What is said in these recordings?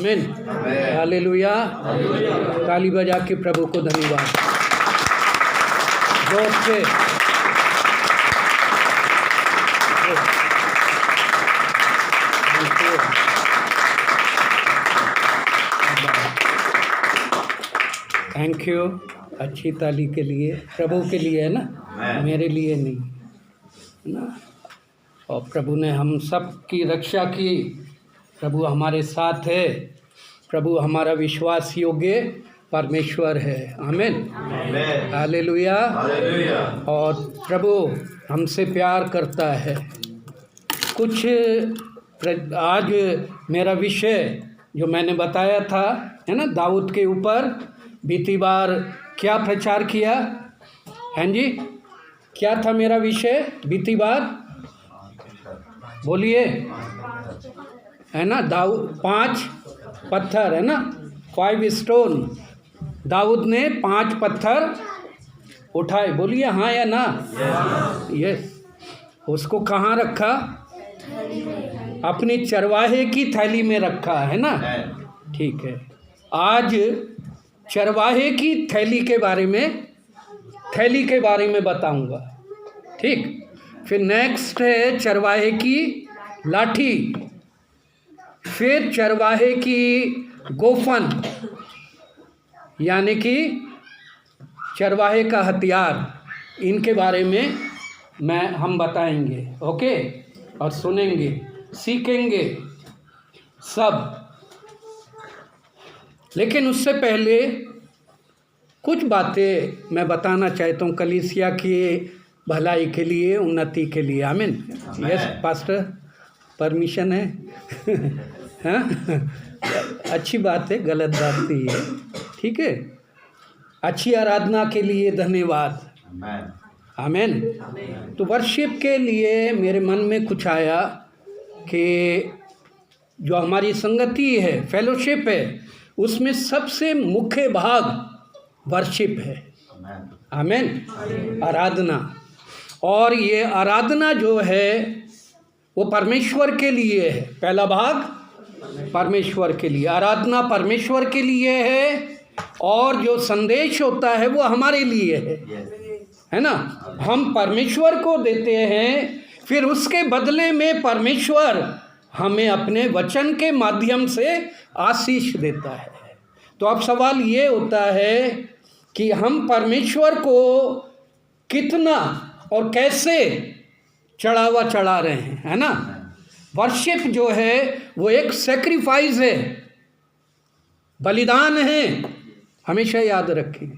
आमीन, हालेलुया। ताली बजा के प्रभु को धन्यवाद जोर से। थैंक यू, अच्छी ताली के लिए। प्रभु के लिए है ना, मेरे लिए नहीं है ना। और प्रभु ने हम सब की रक्षा की, प्रभु हमारे साथ है, प्रभु हमारा विश्वास योग्य परमेश्वर है। आमीन, हालेलुया। और प्रभु हमसे प्यार करता है। कुछ आज मेरा विषय जो मैंने बताया था है ना, दाऊद के ऊपर बीती बार क्या प्रचार किया हैं जी, क्या था मेरा विषय बीती बार, बोलिए, है ना। दाऊद 5 पत्थर है ना, 5 स्टोन, दाऊद ने 5 पत्थर उठाए, बोलिए हाँ या ना। यस। उसको कहाँ रखा, अपनी चरवाहे की थैली में रखा है ना। ठीक है, आज चरवाहे की थैली के बारे में बताऊंगा। ठीक, फिर नेक्स्ट है चरवाहे की लाठी, फिर चरवाहे की गोफन यानी कि चरवाहे का हथियार, इनके बारे में हम बताएंगे। ओके, और सुनेंगे, सीखेंगे सब। लेकिन उससे पहले कुछ बातें मैं बताना चाहता हूँ कलीसिया की भलाई के लिए, उन्नति के लिए। आमीन। यस पास्टर, परमिशन है। हाँ, अच्छी बात है, गलत बात नहीं है। ठीक है, अच्छी आराधना के लिए धन्यवाद। आमीन। तो वर्शिप के लिए मेरे मन में कुछ आया कि जो हमारी संगति है, फेलोशिप है, उसमें सबसे मुख्य भाग वर्शिप है। आमीन, आराधना। और ये आराधना जो है वो परमेश्वर के लिए है। पहला भाग परमेश्वर के लिए, आराधना परमेश्वर के लिए है, और जो संदेश होता है वो हमारे लिए है ना। हम परमेश्वर को देते हैं, फिर उसके बदले में परमेश्वर हमें अपने वचन के माध्यम से आशीष देता है। तो अब सवाल ये होता है कि हम परमेश्वर को कितना और कैसे चढ़ावा चढ़ा रहे हैं, है ना। वर्शिप जो है वो एक सैक्रिफाइस है, बलिदान है, हमेशा याद रखें,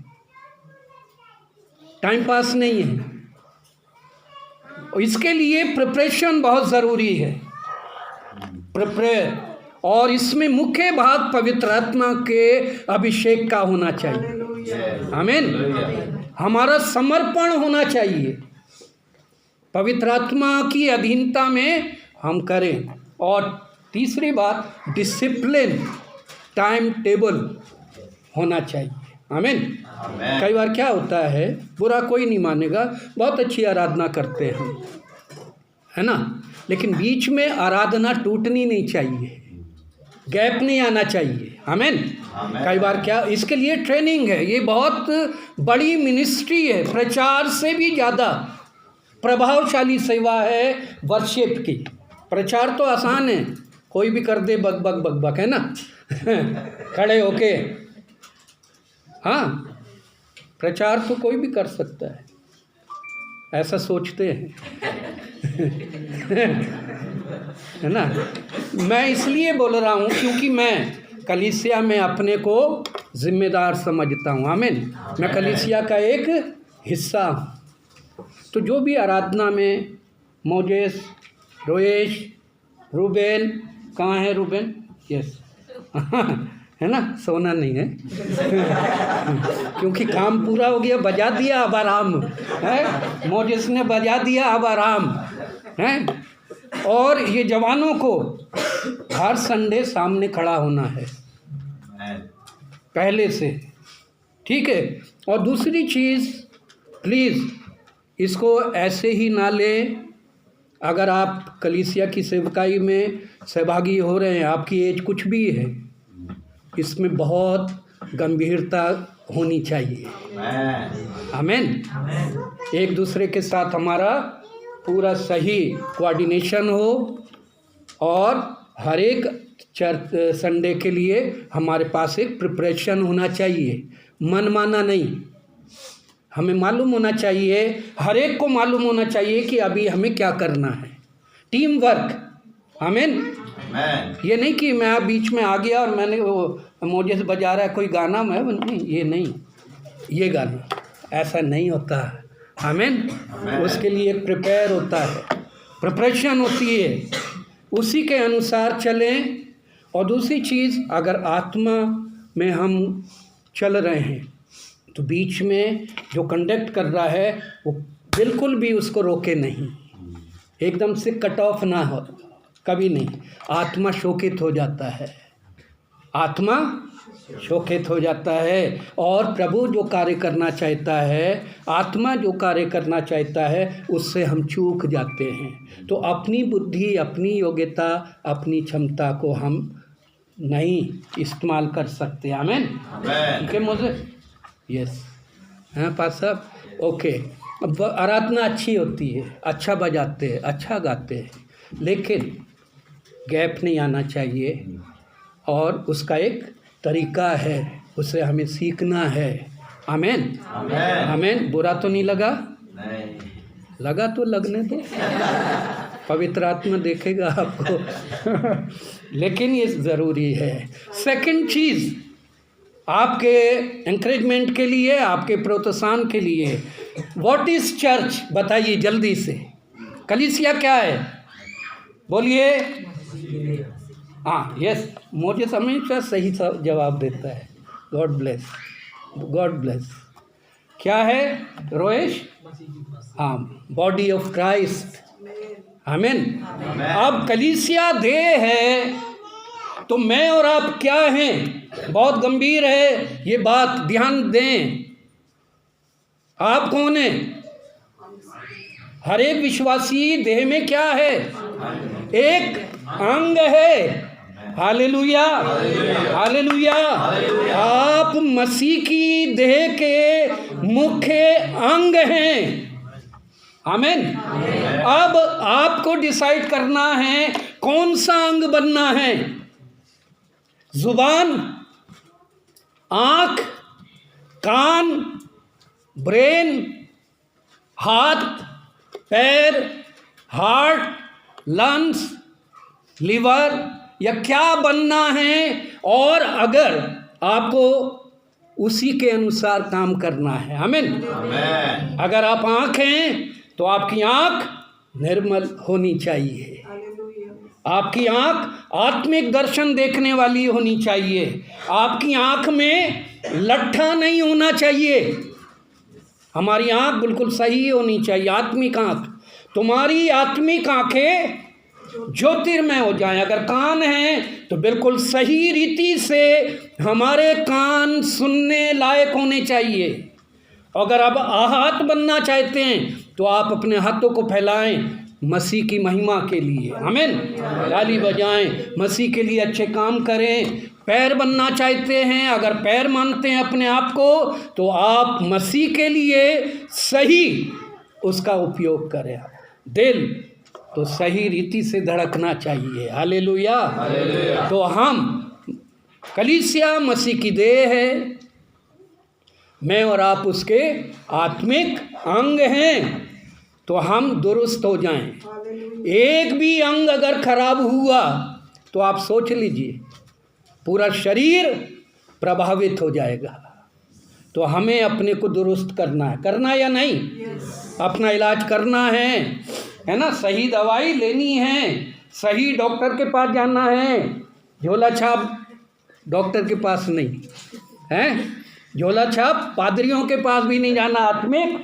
टाइम पास नहीं है। इसके लिए प्रिपरेशन बहुत ज़रूरी है, प्रिपेयर। और इसमें मुख्य भाग पवित्र आत्मा के अभिषेक का होना चाहिए। आमीन, हमारा समर्पण होना चाहिए, पवित्र आत्मा की अधीनता में हम करें। और तीसरी बात, डिसिप्लिन, टाइम टेबल होना चाहिए। आमीन। कई बार क्या होता है, बुरा कोई नहीं मानेगा, बहुत अच्छी आराधना करते हैं, है ना, लेकिन बीच में आराधना टूटनी नहीं चाहिए, गैप नहीं आना चाहिए। आमीन। कई बार क्या, इसके लिए ट्रेनिंग है, ये बहुत बड़ी मिनिस्ट्री है, प्रचार से भी ज़्यादा प्रभावशाली सेवा है वर्शिप की। प्रचार तो आसान है, कोई भी कर दे, बक बक बक बक, है ना। खड़े होके, हाँ, प्रचार तो कोई भी कर सकता है, ऐसा सोचते हैं। है ना। मैं इसलिए बोल रहा हूँ क्योंकि मैं कलीसिया में अपने को जिम्मेदार समझता हूँ। आमीन, मैं कलीसिया का एक हिस्सा हूँ। तो जो भी आराधना में मोजेस, रोएश, रूबेन, कहाँ है रूबेन, यस, है ना, सोना नहीं है। क्योंकि काम पूरा हो गया, बजा दिया, अब आराम है। मोजेस ने बजा दिया, अब आराम है। और ये जवानों को हर संडे सामने खड़ा होना है पहले से, ठीक है। और दूसरी चीज़, प्लीज़ इसको ऐसे ही ना लें। अगर आप कलीसिया की सेवकाई में सहभागी हो रहे हैं, आपकी एज कुछ भी है, इसमें बहुत गंभीरता होनी चाहिए। आमीन। एक दूसरे के साथ हमारा पूरा सही कोऑर्डिनेशन हो और हर एक चर्च संडे के लिए हमारे पास एक प्रिपरेशन होना चाहिए, मनमाना नहीं। हमें मालूम होना चाहिए, हर एक को मालूम होना चाहिए कि अभी हमें क्या करना है। Team work. आमीन। ये नहीं कि मैं बीच में आ गया और मैंने वो मोजे से बजा रहा है कोई गाना, मैं नहीं, ये नहीं, ये गाना, ऐसा नहीं होता। आमीन। उसके लिए एक प्रिपेयर होता है, प्रिपरेशन होती है, उसी के अनुसार चलें। और दूसरी चीज़, अगर आत्मा में हम चल रहे हैं तो बीच में जो कंडक्ट कर रहा है वो बिल्कुल भी उसको रोके नहीं, एकदम से कट ऑफ ना हो, कभी नहीं। आत्मा शोकित हो जाता है, आत्मा शोकित हो जाता है। और प्रभु जो कार्य करना चाहता है, आत्मा जो कार्य करना चाहता है, उससे हम चूक जाते हैं। तो अपनी बुद्धि, अपनी योग्यता, अपनी क्षमता को हम नहीं इस्तेमाल कर सकते। आमीन। ठीक है मुझे, यस, हाँ पास साहब, ओके। अब आराधना अच्छी होती है, अच्छा बजाते हैं, अच्छा गाते हैं, लेकिन गैप नहीं आना चाहिए। और उसका एक तरीका है, उसे हमें सीखना है। आमीन। आमीन। बुरा तो नहीं लगा? नहीं लगा तो लगने दो, पवित्र आत्मा देखेगा आपको। लेकिन ये ज़रूरी है। सेकंड चीज़, आपके एंकरेजमेंट के लिए, आपके प्रोत्साहन के लिए, व्हाट इज़ चर्च? बताइए जल्दी से। कलीसिया क्या है? बोलिए। हाँ, यस, मुझे हमेशा सही जवाब देता है। God bless, God bless. क्या है रोएश? हाँ, बॉडी ऑफ क्राइस्ट। आमीन। अब कलीसिया देह है, तो मैं और आप क्या हैं? बहुत गंभीर है ये बात, ध्यान दें। आप कौन हैं? हर एक विश्वासी देह में क्या है? एक अंग है। Hallelujah, hallelujah. आप मसीह की देह के मुख्य अंग हैं। आमीन। अब आपको डिसाइड करना है कौन सा अंग बनना है। जुबान, आँख, कान, ब्रेन, हाथ, पैर, हार्ट, लंग्स, लिवर, या क्या बनना है। और अगर आपको उसी के अनुसार काम करना है। आमीन। अगर आप आँख हैं तो आपकी आँख निर्मल होनी चाहिए, आपकी आँख आत्मिक दर्शन देखने वाली होनी चाहिए, आपकी आँख में लट्ठा नहीं होना चाहिए। हमारी आँख बिल्कुल सही होनी चाहिए, आत्मिक आँख। तुम्हारी आत्मिक आँखें ज्योतिर्मय हो जाएं। अगर कान हैं तो बिल्कुल सही रीति से हमारे कान सुनने लायक होने चाहिए। अगर आप हाथ बनना चाहते हैं तो आप अपने हाथों को फैलाएं मसीह की महिमा के लिए। आमीन। ताली बजाएं, मसीह के लिए अच्छे काम करें। पैर बनना चाहते हैं, अगर पैर मानते हैं अपने आप को, तो आप मसीह के लिए सही उसका उपयोग करें। दिल तो सही रीति से धड़कना चाहिए। हालेलुया। तो हम कलीसिया मसीह की देह है, मैं और आप उसके आत्मिक अंग हैं, तो हम दुरुस्त हो जाएं। एक भी अंग अगर खराब हुआ तो आप सोच लीजिए पूरा शरीर प्रभावित हो जाएगा। तो हमें अपने को दुरुस्त करना है, करना या नहीं? अपना इलाज करना है ना? सही दवाई लेनी है, सही डॉक्टर के पास जाना है। झोला छाप डॉक्टर के पास नहीं है, झोला छाप पादरियों के पास भी नहीं जाना। आत्मिक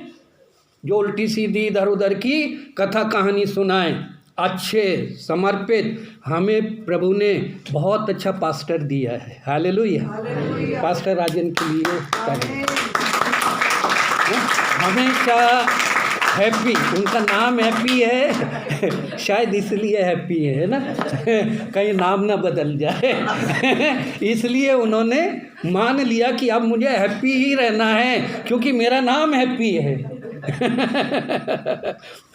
जो उल्टी सीधी इधर उधर की कथा कहानी सुनाएं, अच्छे समर्पित। हमें प्रभु ने बहुत अच्छा पास्टर दिया है। हालेलुया। पास्टर राजन के लिए करें हमेशा हैप्पी, उनका नाम हैप्पी है, शायद इसलिए हैप्पी है ना, कहीं नाम ना बदल जाए। इसलिए उन्होंने मान लिया कि अब मुझे हैप्पी ही रहना है क्योंकि मेरा नाम हैप्पी है।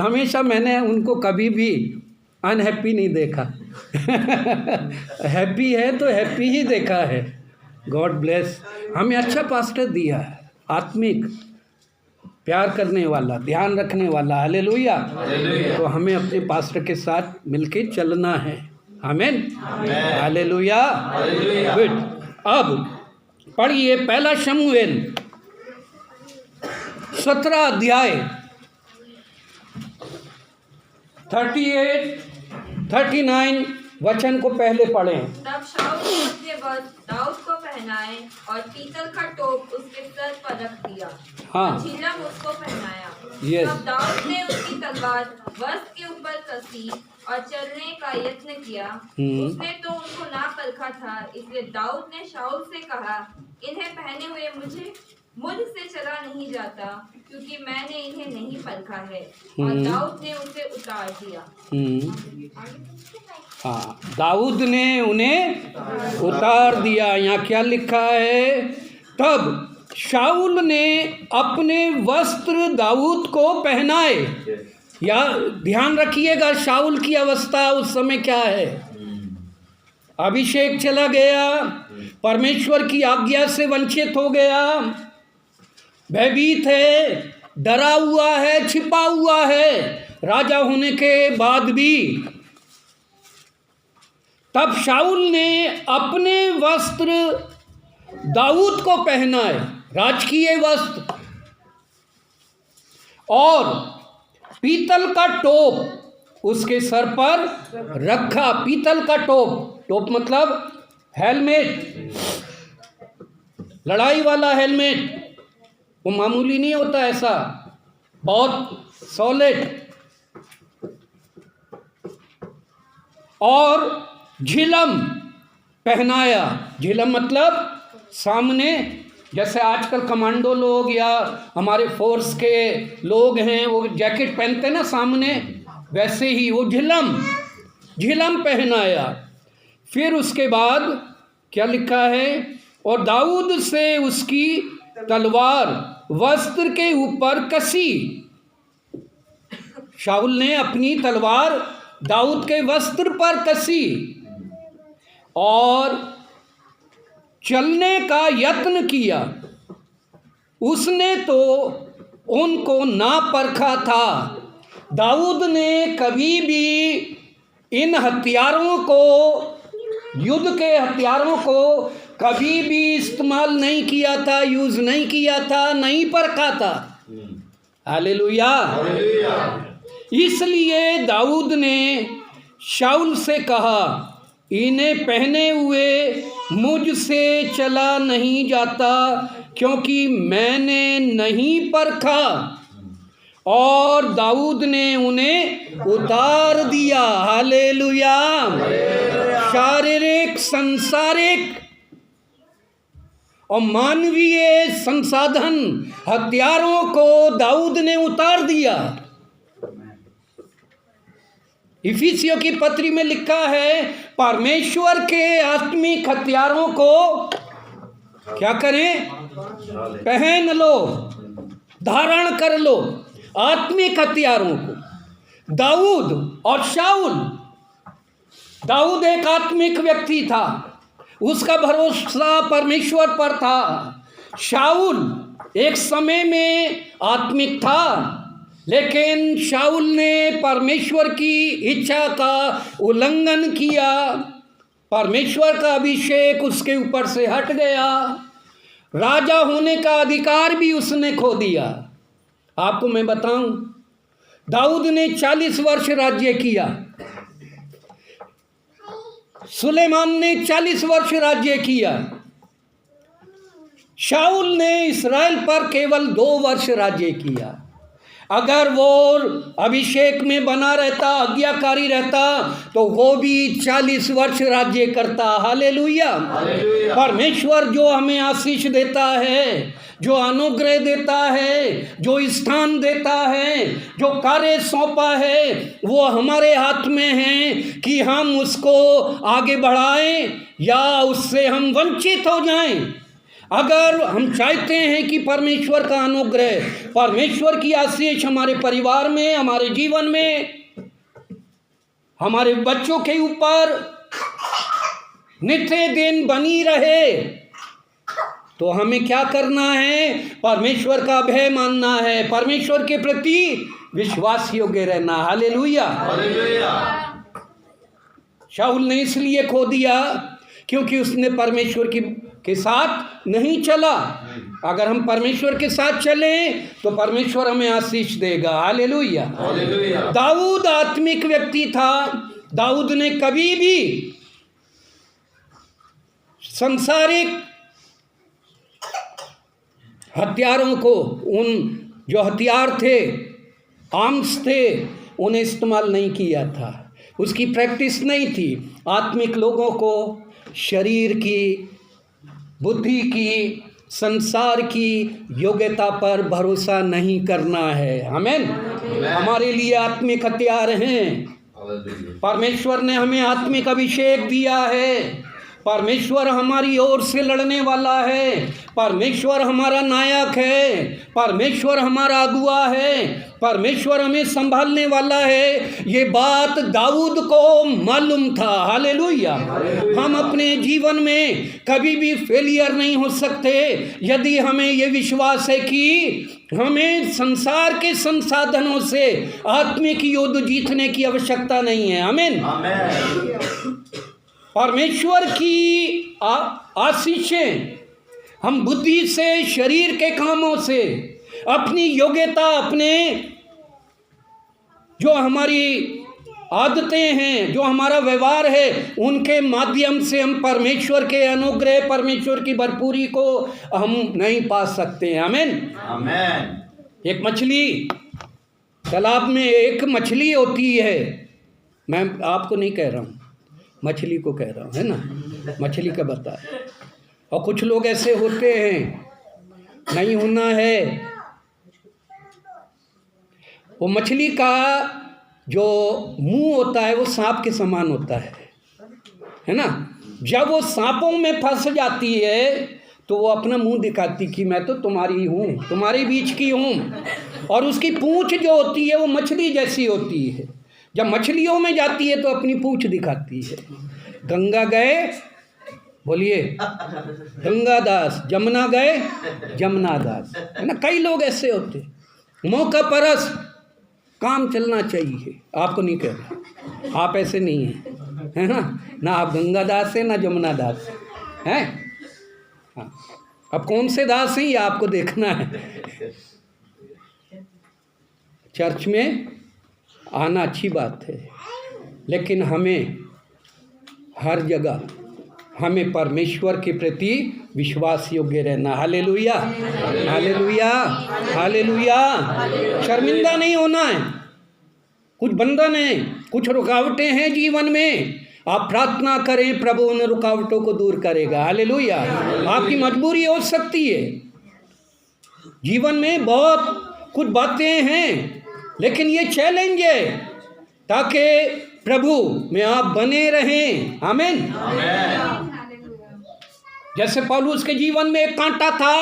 हमेशा मैंने उनको कभी भी अनहैप्पी नहीं देखा। हैप्पी है तो हैप्पी ही देखा है। God bless. हमें अच्छा पास्टर दिया है, आत्मिक, प्यार करने वाला, ध्यान रखने वाला। हालेलुया। तो हमें अपने पास्टर के साथ मिलके चलना है। आमीन। हालेलुया। गुड। अब पढ़िए पहला शमूएल 17 अध्याय 38, 39 वचन को पहले पढ़ें। तब शाऊल ने उसके वस्त्र दाऊद को पहनाए और पीतल का टोप उसके सर पर रख दिया। हाँ। झिलम उसको पहनाया। Yes. तब दाऊद ने उसकी तलवार वस्त्र के ऊपर कसी और चलने का यत्न किया। उसने तो उनको ना परखा था, इसलिए दाऊद ने शाऊल से कहा, इन्हें पहने हुए मुझसे चला नहीं जाता, क्योंकि मैंने इन्हें नहीं परखा है। और दाऊद ने उसे उतार दिया। हाँ, दाऊद ने उन्हें उतार दिया। यहाँ क्या लिखा है? तब शाऊल ने अपने वस्त्र दाऊद को पहनाए। या ध्यान रखिएगा शाऊल की अवस्था उस समय क्या है। अभिषेक चला गया, परमेश्वर की आज्ञा से वंचित हो गया, भयभीत है, डरा हुआ है, छिपा हुआ है राजा होने के बाद भी। तब शाऊल ने अपने वस्त्र दाऊद को पहनाए, राजकीय वस्त्र, और पीतल का टोप उसके सर पर रखा। पीतल का टोप मतलब हेलमेट, लड़ाई वाला हेलमेट। वो मामूली नहीं होता, ऐसा बहुत सॉलिड। और झिलम पहनाया। झिलम मतलब सामने, जैसे आजकल कमांडो लोग या हमारे फोर्स के लोग हैं वो जैकेट पहनते ना सामने, वैसे ही वो झिलम पहनाया। फिर उसके बाद क्या लिखा है? और दाऊद से उसकी तलवार वस्त्र के ऊपर कसी। शाऊल ने अपनी तलवार दाऊद के वस्त्र पर कसी और चलने का यत्न किया। उसने तो उनको ना परखा था। दाऊद ने कभी भी इन हथियारों को, युद्ध के हथियारों को कभी भी इस्तेमाल नहीं किया था, यूज नहीं किया था, नहीं परखा था। हालेलुया। इसलिए दाऊद ने शाऊल से कहा, इन्हें पहने हुए मुझसे चला नहीं जाता, क्योंकि मैंने नहीं परखा। और दाऊद ने उन्हें उतार दिया। हालेलुया। शारीरिक, सांसारिक और मानवीय संसाधन, हथियारों को दाऊद ने उतार दिया। इफिसियों की पत्री में लिखा है, परमेश्वर के आत्मिक हथियारों को क्या करें? पहन लो, धारण कर लो आत्मिक हथियारों को। दाऊद और शाऊल, दाऊद एक आत्मिक व्यक्ति था, उसका भरोसा परमेश्वर पर था। शाऊल एक समय में आत्मिक था, लेकिन शाऊल ने परमेश्वर की इच्छा का उल्लंघन किया। परमेश्वर का अभिषेक उसके ऊपर से हट गया। राजा होने का अधिकार भी उसने खो दिया। आपको मैं बताऊं, दाऊद ने 40 वर्ष राज्य किया, सुलेमान ने 40 वर्ष राज्य किया, शाऊल ने इस्राएल पर केवल 2 वर्ष राज्य किया। अगर वो अभिषेक में बना रहता, आज्ञाकारी रहता, तो वो भी 40 वर्ष राज्य करता। हालेलुया। परमेश्वर जो हमें आशीष देता है, जो अनुग्रह देता है, जो स्थान देता है, जो कार्य सौंपा है, वो हमारे हाथ में है कि हम उसको आगे बढ़ाएं या उससे हम वंचित हो जाएं। अगर हम चाहते हैं कि परमेश्वर का अनुग्रह, परमेश्वर की आशीष हमारे परिवार में, हमारे जीवन में, हमारे बच्चों के ऊपर नित्य दिन बनी रहे, तो हमें क्या करना है? परमेश्वर का भय मानना है, परमेश्वर के प्रति विश्वास योग्य रहना। हालेलुया। शाऊल ने इसलिए खो दिया क्योंकि उसने परमेश्वर के साथ नहीं चला। अगर हम परमेश्वर के साथ चलें तो परमेश्वर हमें आशीष देगा। हालेलुया। दाऊद आत्मिक व्यक्ति था। दाऊद ने कभी भी सांसारिक हथियारों को, उन जो हथियार थे, आर्म्स थे, उन्हें इस्तेमाल नहीं किया था। उसकी प्रैक्टिस नहीं थी। आत्मिक लोगों को शरीर की, बुद्धि की, संसार की योग्यता पर भरोसा नहीं करना है। आमीन। हमारे लिए आत्मिक हथियार हैं। परमेश्वर ने हमें आत्मिक अभिषेक दिया है। परमेश्वर हमारी ओर से लड़ने वाला है। परमेश्वर हमारा नायक है। परमेश्वर हमारा अगुआ है। परमेश्वर हमें संभालने वाला है। ये बात दाऊद को मालूम था। हालेलुया। हम अपने जीवन में कभी भी फेलियर नहीं हो सकते यदि हमें ये विश्वास है कि हमें संसार के संसाधनों से आत्मिक युद्ध जीतने की आवश्यकता नहीं है। आमीन। परमेश्वर की आशीषें हम बुद्धि से, शरीर के कामों से, अपनी योग्यता, अपने जो हमारी आदतें हैं, जो हमारा व्यवहार है, उनके माध्यम से हम परमेश्वर के अनुग्रह, परमेश्वर की भरपूरी को हम नहीं पा सकते। आमीन। आमीन। एक मछली, तालाब में एक मछली होती है। मैं आपको नहीं कह रहा हूँ, मछली को कह रहा हूँ, है ना। मछली का बता। और कुछ लोग ऐसे होते हैं, नहीं होना है। वो मछली का जो मुंह होता है वो सांप के समान होता है ना। जब वो सांपों में फंस जाती है तो वो अपना मुंह दिखाती कि मैं तो तुम्हारी हूँ, तुम्हारे बीच की हूँ। और उसकी पूंछ जो होती है वो मछली जैसी होती है। जब मछलियों में जाती है तो अपनी पूंछ दिखाती है। गंगा गए, बोलिए गंगादास, जमुना गए जमुनादास, है ना। कई लोग ऐसे होते, मौका परस, काम चलना चाहिए। आपको नहीं कह रहा, आप ऐसे नहीं हैं, है ना आप गंगादास हैं ना जमुनादास हैं। हाँ, अब कौन से दास हैं ये आपको देखना है। चर्च में आना अच्छी बात है, लेकिन हमें हर जगह हमें परमेश्वर के प्रति विश्वास योग्य रहना। हालेलुया। हालेलुया। हालेलुया। शर्मिंदा नहीं होना है। कुछ बंधन है, कुछ रुकावटें हैं जीवन में, आप प्रार्थना करें, प्रभु उन रुकावटों को दूर करेगा। हालेलुया। आपकी मजबूरी हो सकती है, जीवन में बहुत कुछ बातें हैं, लेकिन ये चैलेंज है ताकि प्रभु में आप बने रहें। आमीन। जैसे पौलुस के जीवन में एक कांटा था,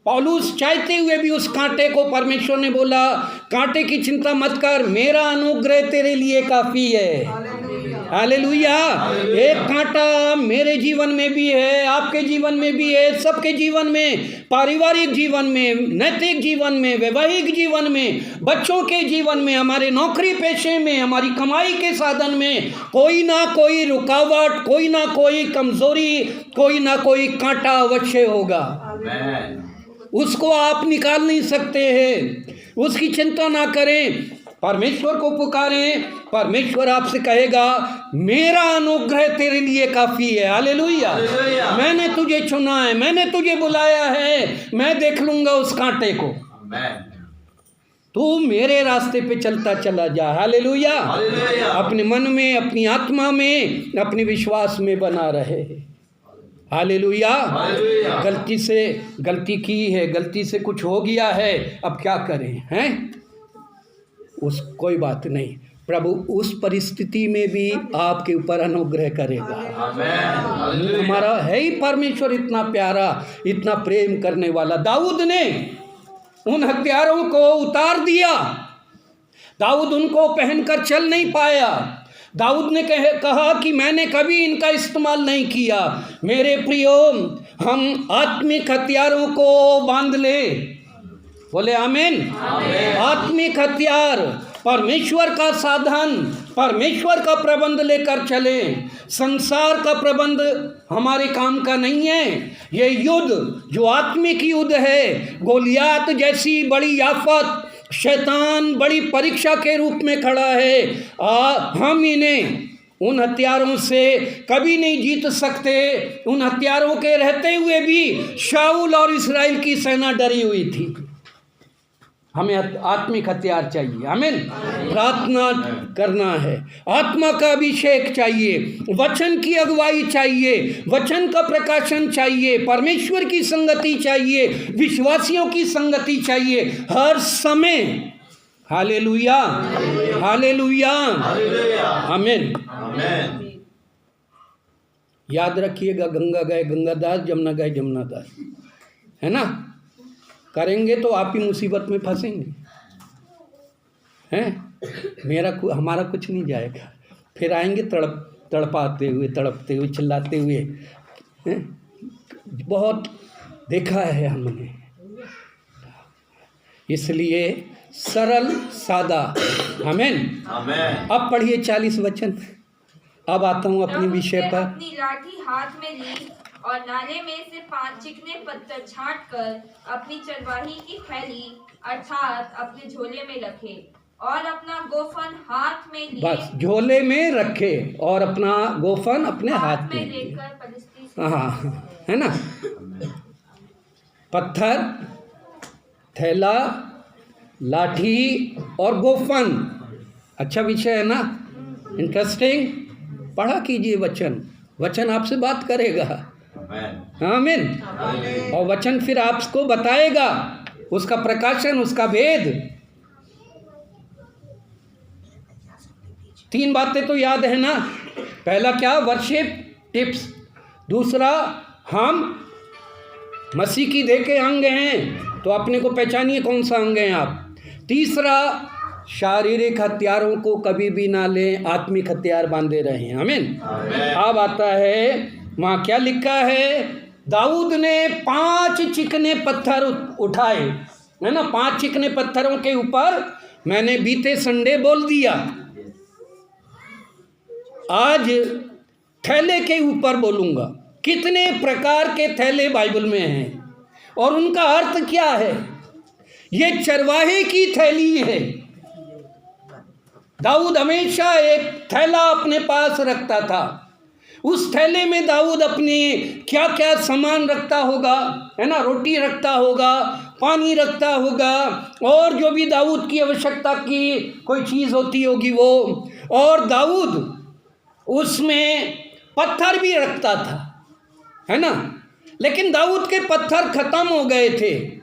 पौलुस चाहते हुए भी उस कांटे को परमेश्वर ने बोला, कांटे की चिंता मत कर, मेरा अनुग्रह तेरे लिए काफी है। हालेलुया। एक कांटा मेरे जीवन में भी है, आपके जीवन में भी है, सबके जीवन में, पारिवारिक जीवन में, नैतिक जीवन में, वैवाहिक जीवन में, बच्चों के जीवन में, हमारे नौकरी पेशे में, हमारी कमाई के साधन में कोई ना कोई रुकावट, कोई ना कोई कमजोरी, कोई ना कोई कांटा अवश्य होगा। उसको आप निकाल नहीं सकते हैं। उसकी चिंता ना करें, परमेश्वर को पुकारें, परमेश्वर आपसे कहेगा मेरा अनुग्रह तेरे लिए काफ़ी है। हालेलुया। मैंने तुझे चुना है, मैंने तुझे बुलाया है, मैं देख लूँगा उस कांटे को। तू मेरे रास्ते पे चलता चला जा। हालेलुया। अपने मन में, अपनी आत्मा में, अपने विश्वास में बना रहे। हालेलुया। गलती की है, गलती से कुछ हो गया है, अब क्या करें हैं? कोई बात नहीं, प्रभु उस परिस्थिति में भी आपके ऊपर अनुग्रह करेगा। हमारा है ही परमेश्वर इतना प्यारा, इतना प्रेम करने वाला। दाऊद ने उन हथियारों को उतार दिया। दाऊद उनको पहनकर चल नहीं पाया। दाऊद ने कहा कि मैंने कभी इनका इस्तेमाल नहीं किया। मेरे प्रियो, हम आत्मिक हथियारों को बांध ले। बोले आमीन। आत्मिक हथियार, परमेश्वर का साधन, परमेश्वर का प्रबंध लेकर चले। संसार का प्रबंध हमारे काम का नहीं है। ये युद्ध जो आत्मिक युद्ध है, गोलियात जैसी बड़ी आफत, शैतान बड़ी परीक्षा के रूप में खड़ा है। हम इन्हें उन हथियारों से कभी नहीं जीत सकते। उन हथियारों के रहते हुए भी शाऊल और इस्राएल की सेना डरी हुई थी। हमें आत्मिक हथियार चाहिए। आमीन। प्रार्थना करना है, आत्मा का अभिषेक चाहिए, वचन की अगुवाई चाहिए, वचन का प्रकाशन चाहिए, परमेश्वर की संगति चाहिए, विश्वासियों की संगति चाहिए हर समय। हालेलुया, हालेलुया, आमीन। याद रखिएगा, गंगा गए गंगादास, जमुना गए जमुनादास, है ना? करेंगे तो आप ही मुसीबत में फंसेंगे, हैं? हमारा कुछ नहीं जाएगा। फिर आएंगे तड़पाते हुए, तड़पते हुए, चिल्लाते हुए, हैं? बहुत देखा है हमने। इसलिए सरल सादा। आमीन। अब पढ़िए 40 वचन। अब आता हूँ अपने विषय पर। अपनी लाठी हाथ में ली और नाले में से 5 चिकने पत्थर छांटकर अपनी चरवाही की थैली अर्थात अपने झोले में रखे और अपना गोफन हाथ में लिए। बस झोले में रखे और अपना गोफन अपने हाथ में लेकर पलिश्ती। हाँ, है ना? पत्थर, थैला, लाठी और गोफन। अच्छा विषय है ना? इंटरेस्टिंग। पढ़ा कीजिए वचन, वचन आपसे बात करेगा। आमीन। और वचन फिर आपको बताएगा उसका प्रकाशन, उसका भेद। 3 बातें तो याद है ना? पहला क्या? Worship tips. दूसरा, हम मसीह की देह के अंग हैं, तो अपने को पहचानिए कौन सा अंग हैं आप। तीसरा, शारीरिक हथियारों को कभी भी ना लें, आत्मिक हथियार बांधे रहें। आमीन। अब आता है, वहाँ क्या लिखा है? दाऊद ने 5 चिकने पत्थर उठाए, है ना? 5 चिकने पत्थरों के ऊपर मैंने बीते संडे बोल दिया। आज थैले के ऊपर बोलूँगा। कितने प्रकार के थैले बाइबल में हैं और उनका अर्थ क्या है? ये चरवाहे की थैली है। दाऊद हमेशा एक थैला अपने पास रखता था। उस थैले में दाऊद अपने क्या क्या सामान रखता होगा, है ना? रोटी रखता होगा, पानी रखता होगा, और जो भी दाऊद की आवश्यकता की कोई चीज़ होती होगी वो। और दाऊद उसमें पत्थर भी रखता था, है ना? लेकिन दाऊद के पत्थर खत्म हो गए थे।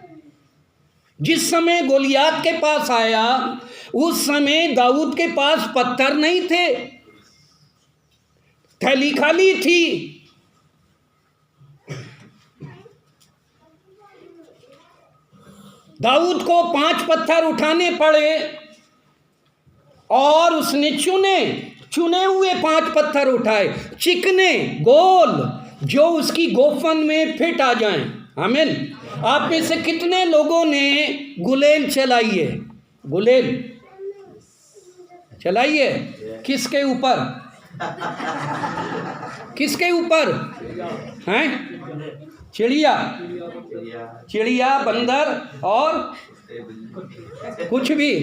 जिस समय गोलियात के पास आया, उस समय दाऊद के पास पत्थर नहीं थे, थैली खाली थी। दाऊद को 5 पत्थर उठाने पड़े और उसने चुने हुए 5 पत्थर उठाए, चिकने, गोल, जो उसकी गोफन में फिट आ जाएं। आमीन। आप में से कितने लोगों ने गुलेल चलाई है? गुलेल चलाई है? किसके ऊपर? किसके ऊपर हैं? चिड़िया, बंदर और कुछ भी।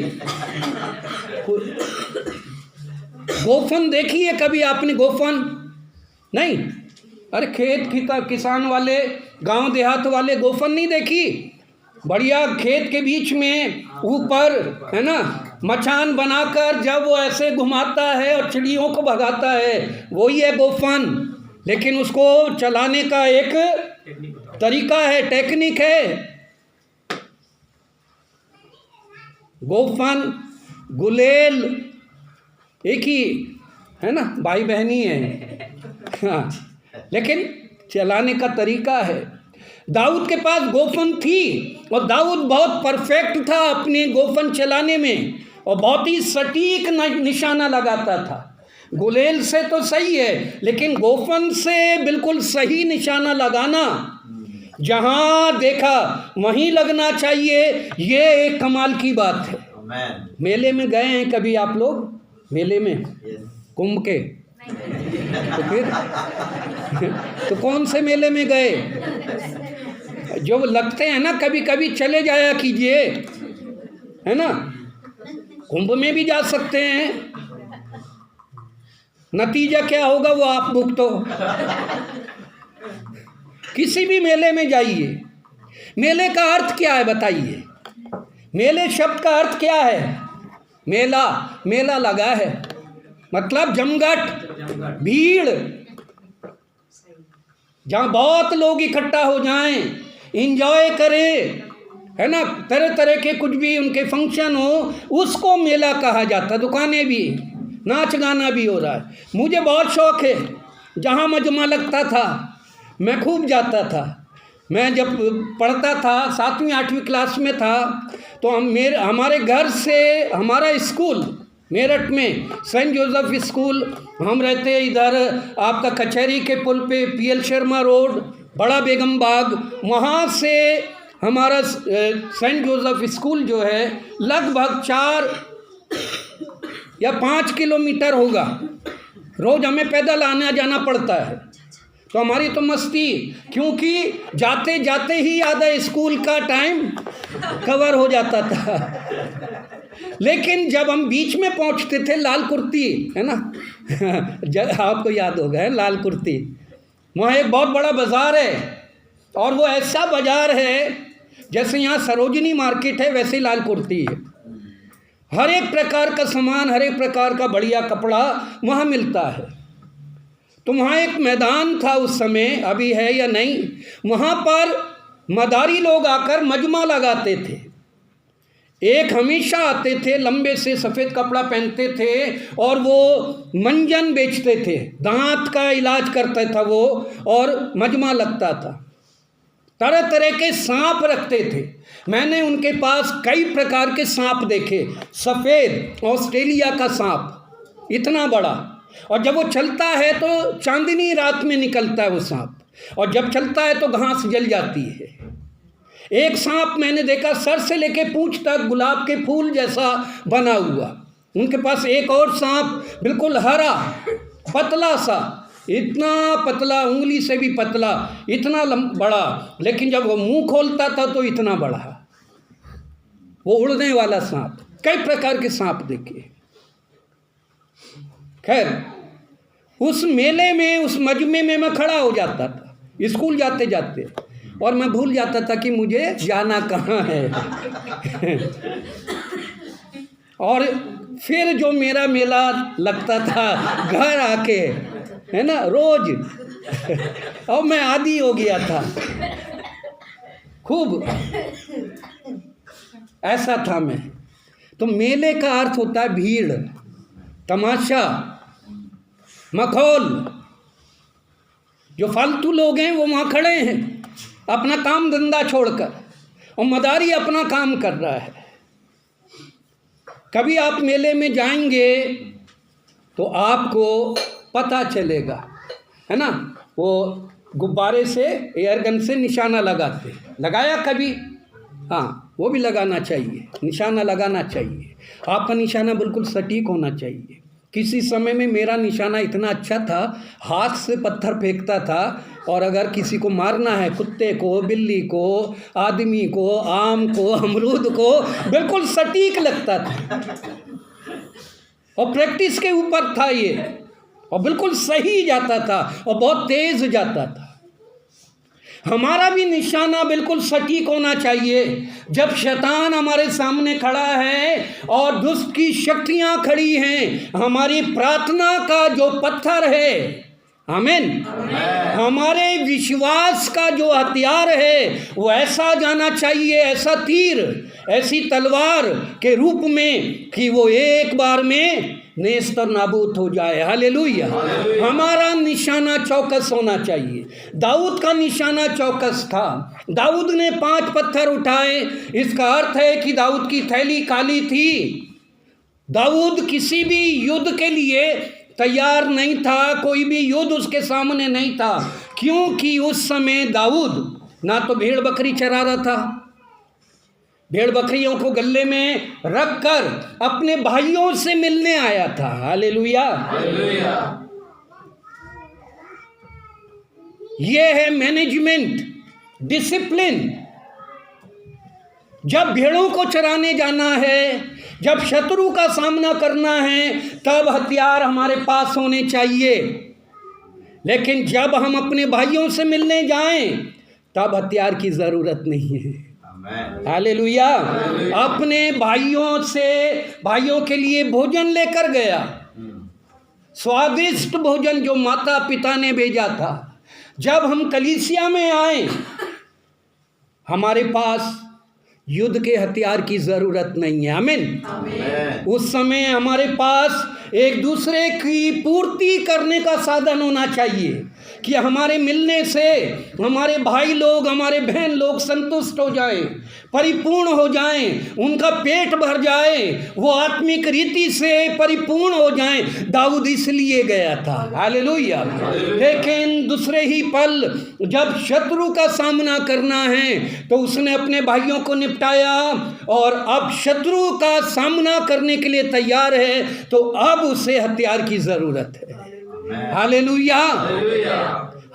गोफन देखी है कभी आपने? गोफन नहीं? अरे खेत किसान वाले, गांव देहात वाले गोफन नहीं देखी? बढ़िया खेत के बीच में ऊपर, है ना, मचान बनाकर जब वो ऐसे घुमाता है और चिड़ियों को भगाता है, वही है गोफन। लेकिन उसको चलाने का एक तरीका है, टेक्निक है। गोफन, गुलेल एक ही है ना, भाई बहनी है। हाँ, लेकिन चलाने का तरीका है। दाऊद के पास गोफन थी और दाऊद बहुत परफेक्ट था अपने गोफन चलाने में और बहुत ही सटीक निशाना लगाता था। गुलेल से तो सही है, लेकिन गोफन से बिल्कुल सही निशाना लगाना, जहां देखा वहीं लगना चाहिए, ये एक कमाल की बात है। मेले में गए हैं कभी आप लोग? मेले में कुंभ के? तो फिर तो कौन से मेले में गए? जो लगते हैं ना, कभी कभी चले जाया कीजिए, है ना। कुंभ में भी जा सकते हैं, नतीजा क्या होगा वो आप भुगतो। तो किसी भी मेले में जाइए। मेले का अर्थ क्या है बताइए? मेले शब्द का अर्थ क्या है? मेला, मेला लगा है मतलब जमघट, भीड़, जहाँ बहुत लोग इकट्ठा हो जाएं, इंजॉय करें, है ना, तरह तरह के कुछ भी उनके फंक्शन हो, उसको मेला कहा जाता है। दुकानें भी, नाच गाना भी हो रहा है। मुझे बहुत शौक़ है, जहाँ मजमा लगता था मैं खूब जाता था। मैं जब पढ़ता था 7वीं 8वीं क्लास में था, तो हमारे घर से हमारा स्कूल मेरठ में सेंट जोसेफ स्कूल, हम रहते इधर आपका कचहरी के पुल पे, पीएल शर्मा रोड, बड़ा बेगम बाग, वहाँ से हमारा सेंट जोसेफ स्कूल जो है लगभग 4 या 5 किलोमीटर होगा। रोज़ हमें पैदल आना जाना पड़ता है। तो हमारी तो मस्ती, क्योंकि जाते जाते ही आधा स्कूल का टाइम कवर हो जाता था। लेकिन जब हम बीच में पहुंचते थे, लाल कुर्ती, है ना, आपको याद होगा, है लाल कुर्ती, वहाँ एक बहुत बड़ा बाज़ार है और वो ऐसा बाज़ार है जैसे यहाँ सरोजनी मार्केट है, वैसे लाल कुर्ती है। हर एक प्रकार का सामान, हर एक प्रकार का बढ़िया कपड़ा वहाँ मिलता है। तो वहाँ एक मैदान था उस समय, अभी है या नहीं, वहाँ पर मदारी लोग आकर मजमा लगाते थे। एक हमेशा आते थे, लंबे से सफ़ेद कपड़ा पहनते थे और वो मंजन बेचते थे, दांत का इलाज करता था वो, और मजमा लगता था। तरह तरह के सांप रखते थे। मैंने उनके पास कई प्रकार के सांप देखे। सफ़ेद ऑस्ट्रेलिया का सांप, इतना बड़ा, और जब वो चलता है तो चांदनी रात में निकलता है वो सांप, और जब चलता है तो घास जल जाती है। एक सांप मैंने देखा सर से लेके पूंछ तक गुलाब के फूल जैसा बना हुआ। उनके पास एक और सांप बिल्कुल हरा, पतला सा, इतना पतला, उंगली से भी पतला, इतना बड़ा, लेकिन जब वो मुंह खोलता था तो इतना बड़ा, वो उड़ने वाला सांप। कई प्रकार के सांप देखे। खैर, उस मेले में, उस मजमे में मैं खड़ा हो जाता था स्कूल जाते जाते, और मैं भूल जाता था कि मुझे जाना कहाँ है। और फिर जो मेरा मेला लगता था घर आके, है ना, रोज, और मैं आदी हो गया था खूब, ऐसा था मैं। तो मेले का अर्थ होता है भीड़, तमाशा, मखौल। जो फालतू लोग हैं वो वहाँ खड़े हैं अपना काम धंधा छोड़कर, और मदारी अपना काम कर रहा है। कभी आप मेले में जाएंगे तो आपको पता चलेगा, है ना, वो गुब्बारे से, एयर गन से निशाना लगाते, लगाया कभी? हाँ, वो भी लगाना चाहिए, निशाना लगाना चाहिए। आपका निशाना बिल्कुल सटीक होना चाहिए। किसी समय में मेरा निशाना इतना अच्छा था, हाथ से पत्थर फेंकता था, और अगर किसी को मारना है, कुत्ते को, बिल्ली को, आदमी को, आम को, अमरूद को, बिल्कुल सटीक लगता था। और प्रैक्टिस के ऊपर था ये, और बिल्कुल सही जाता था और बहुत तेज जाता था। हमारा भी निशाना बिल्कुल सटीक होना चाहिए। जब शैतान हमारे सामने खड़ा है और दुष्ट की शक्तियां खड़ी हैं, हमारी प्रार्थना का जो पत्थर है, आमीन, हमारे विश्वास का जो हथियार है वो ऐसा जाना चाहिए, ऐसा तीर, ऐसी तलवार के रूप में कि वो एक बार में नेस्त और नाबूद हो जाए। हालेलुया। हमारा निशाना चौकस होना चाहिए। दाऊद का निशाना चौकस था। दाऊद ने 5 पत्थर उठाए। इसका अर्थ है कि दाऊद की थैली खाली थी। दाऊद किसी भी युद्ध के लिए तैयार नहीं था, कोई भी युद्ध उसके सामने नहीं था, क्योंकि उस समय दाऊद ना तो भेड़ बकरी चरा रहा था, भेड़ बकरियों को गले में रखकर अपने भाइयों से मिलने आया था। हालेलुया। ये है मैनेजमेंट, डिसिप्लिन। जब भेड़ों को चराने जाना है, जब शत्रु का सामना करना है, तब हथियार हमारे पास होने चाहिए। लेकिन जब हम अपने भाइयों से मिलने जाएं, तब हथियार की जरूरत नहीं है। हालेलुया। अपने भाइयों के लिए भोजन लेकर गया, स्वादिष्ट भोजन जो माता पिता ने भेजा था। जब हम कलीसिया में आए, हमारे पास युद्ध के हथियार की जरूरत नहीं है। आमीन। उस समय हमारे पास एक दूसरे की पूर्ति करने का साधन होना चाहिए कि हमारे मिलने से हमारे भाई लोग, हमारे बहन लोग संतुष्ट हो जाएं, परिपूर्ण हो जाएं, उनका पेट भर जाए, वो आत्मिक रीति से परिपूर्ण हो जाएं। दाऊद इसलिए गया था। हालेलुया। लेकिन दूसरे ही पल जब शत्रु का सामना करना है तो उसने अपने भाइयों को निपटाया और अब शत्रु का सामना करने के लिए तैयार है, तो अब उसे हथियार की जरूरत है। हालेलुया।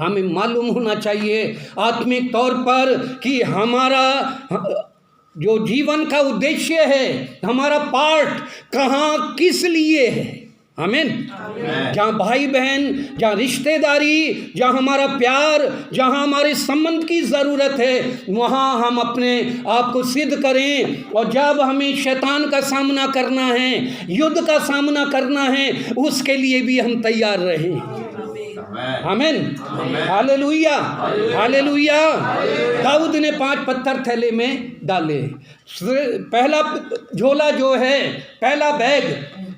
हमें मालूम होना चाहिए आत्मिक तौर पर कि हमारा जो जीवन का उद्देश्य है, हमारा पार्ट कहाँ किस लिए है। आमीन। जहाँ भाई बहन, जहाँ रिश्तेदारी, जहाँ हमारा प्यार, जहाँ हमारे संबंध की ज़रूरत है, वहाँ हम अपने आप को सिद्ध करें। और जब हमें शैतान का सामना करना है, युद्ध का सामना करना है, उसके लिए भी हम तैयार रहें। आमीन। हालेलुया। हालेलुया। दाऊद ने 5 पत्थर थैले में डाले। पहला झोला जो है, पहला बैग,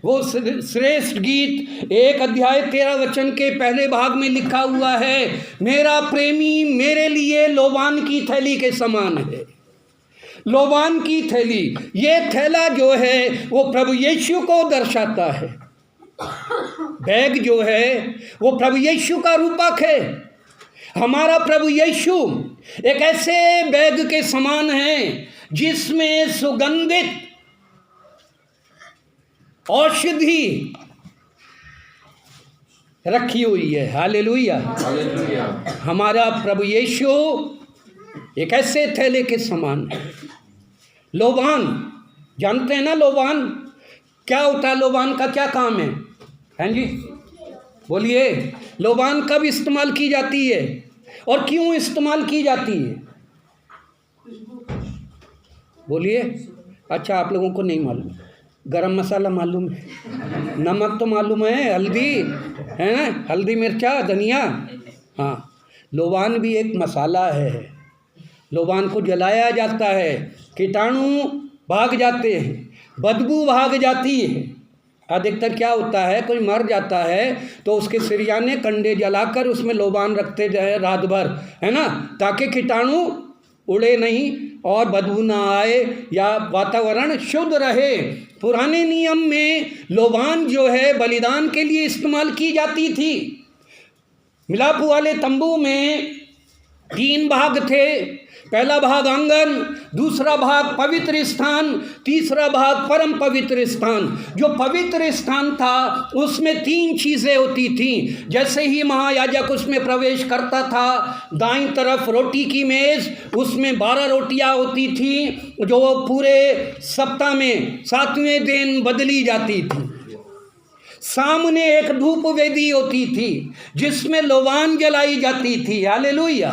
वो श्रेष्ठ गीत 1 अध्याय 13 वचन के पहले भाग में लिखा हुआ है, मेरा प्रेमी मेरे लिए लोबान की थैली के समान है। लोबान की थैली, ये थैला जो है वो प्रभु यीशु को दर्शाता है। बैग जो है वो प्रभु यीशु का रूपक है। हमारा प्रभु यीशु एक ऐसे बैग के समान है जिसमें सुगंधित औषधि रखी हुई है। हालेलुया। हमारा प्रभु यीशु एक ऐसे थैले के समान है। लोबान, जानते हैं ना लोबान क्या होता है? लोबान का क्या काम है? हैं जी, बोलिए। लोबान कब इस्तेमाल की जाती है और क्यों इस्तेमाल की जाती है? बोलिए। अच्छा, आप लोगों को नहीं मालूम। गरम मसाला मालूम है, नमक तो मालूम है, हल्दी है ना, हल्दी मिर्चा धनिया। हाँ, लोबान भी एक मसाला है। लोबान को जलाया जाता है, कीटाणु भाग जाते हैं, बदबू भाग जाती है। अधिकतर क्या होता है, कोई मर जाता है तो उसके सिरयाने कंडे जलाकर उसमें लोबान रखते जाए रात भर, है ना, ताकि कीटाणु उड़े नहीं और बदबू ना आए या वातावरण शुद्ध रहे। पुराने नियम में लोबान जो है बलिदान के लिए इस्तेमाल की जाती थी। मिलाप वाले तंबू में 3 भाग थे। पहला भाग आंगन, दूसरा भाग पवित्र स्थान, तीसरा भाग परम पवित्र स्थान। जो पवित्र स्थान था उसमें 3 चीज़ें होती थीं। जैसे ही महायाजक उसमें प्रवेश करता था, दाईं तरफ रोटी की मेज़, उसमें 12 रोटियां होती थीं जो पूरे सप्ताह में 7वें दिन बदली जाती थी। सामने एक धूप वेदी होती थी जिसमें लोबान जलाई जाती थी। हालेलुया।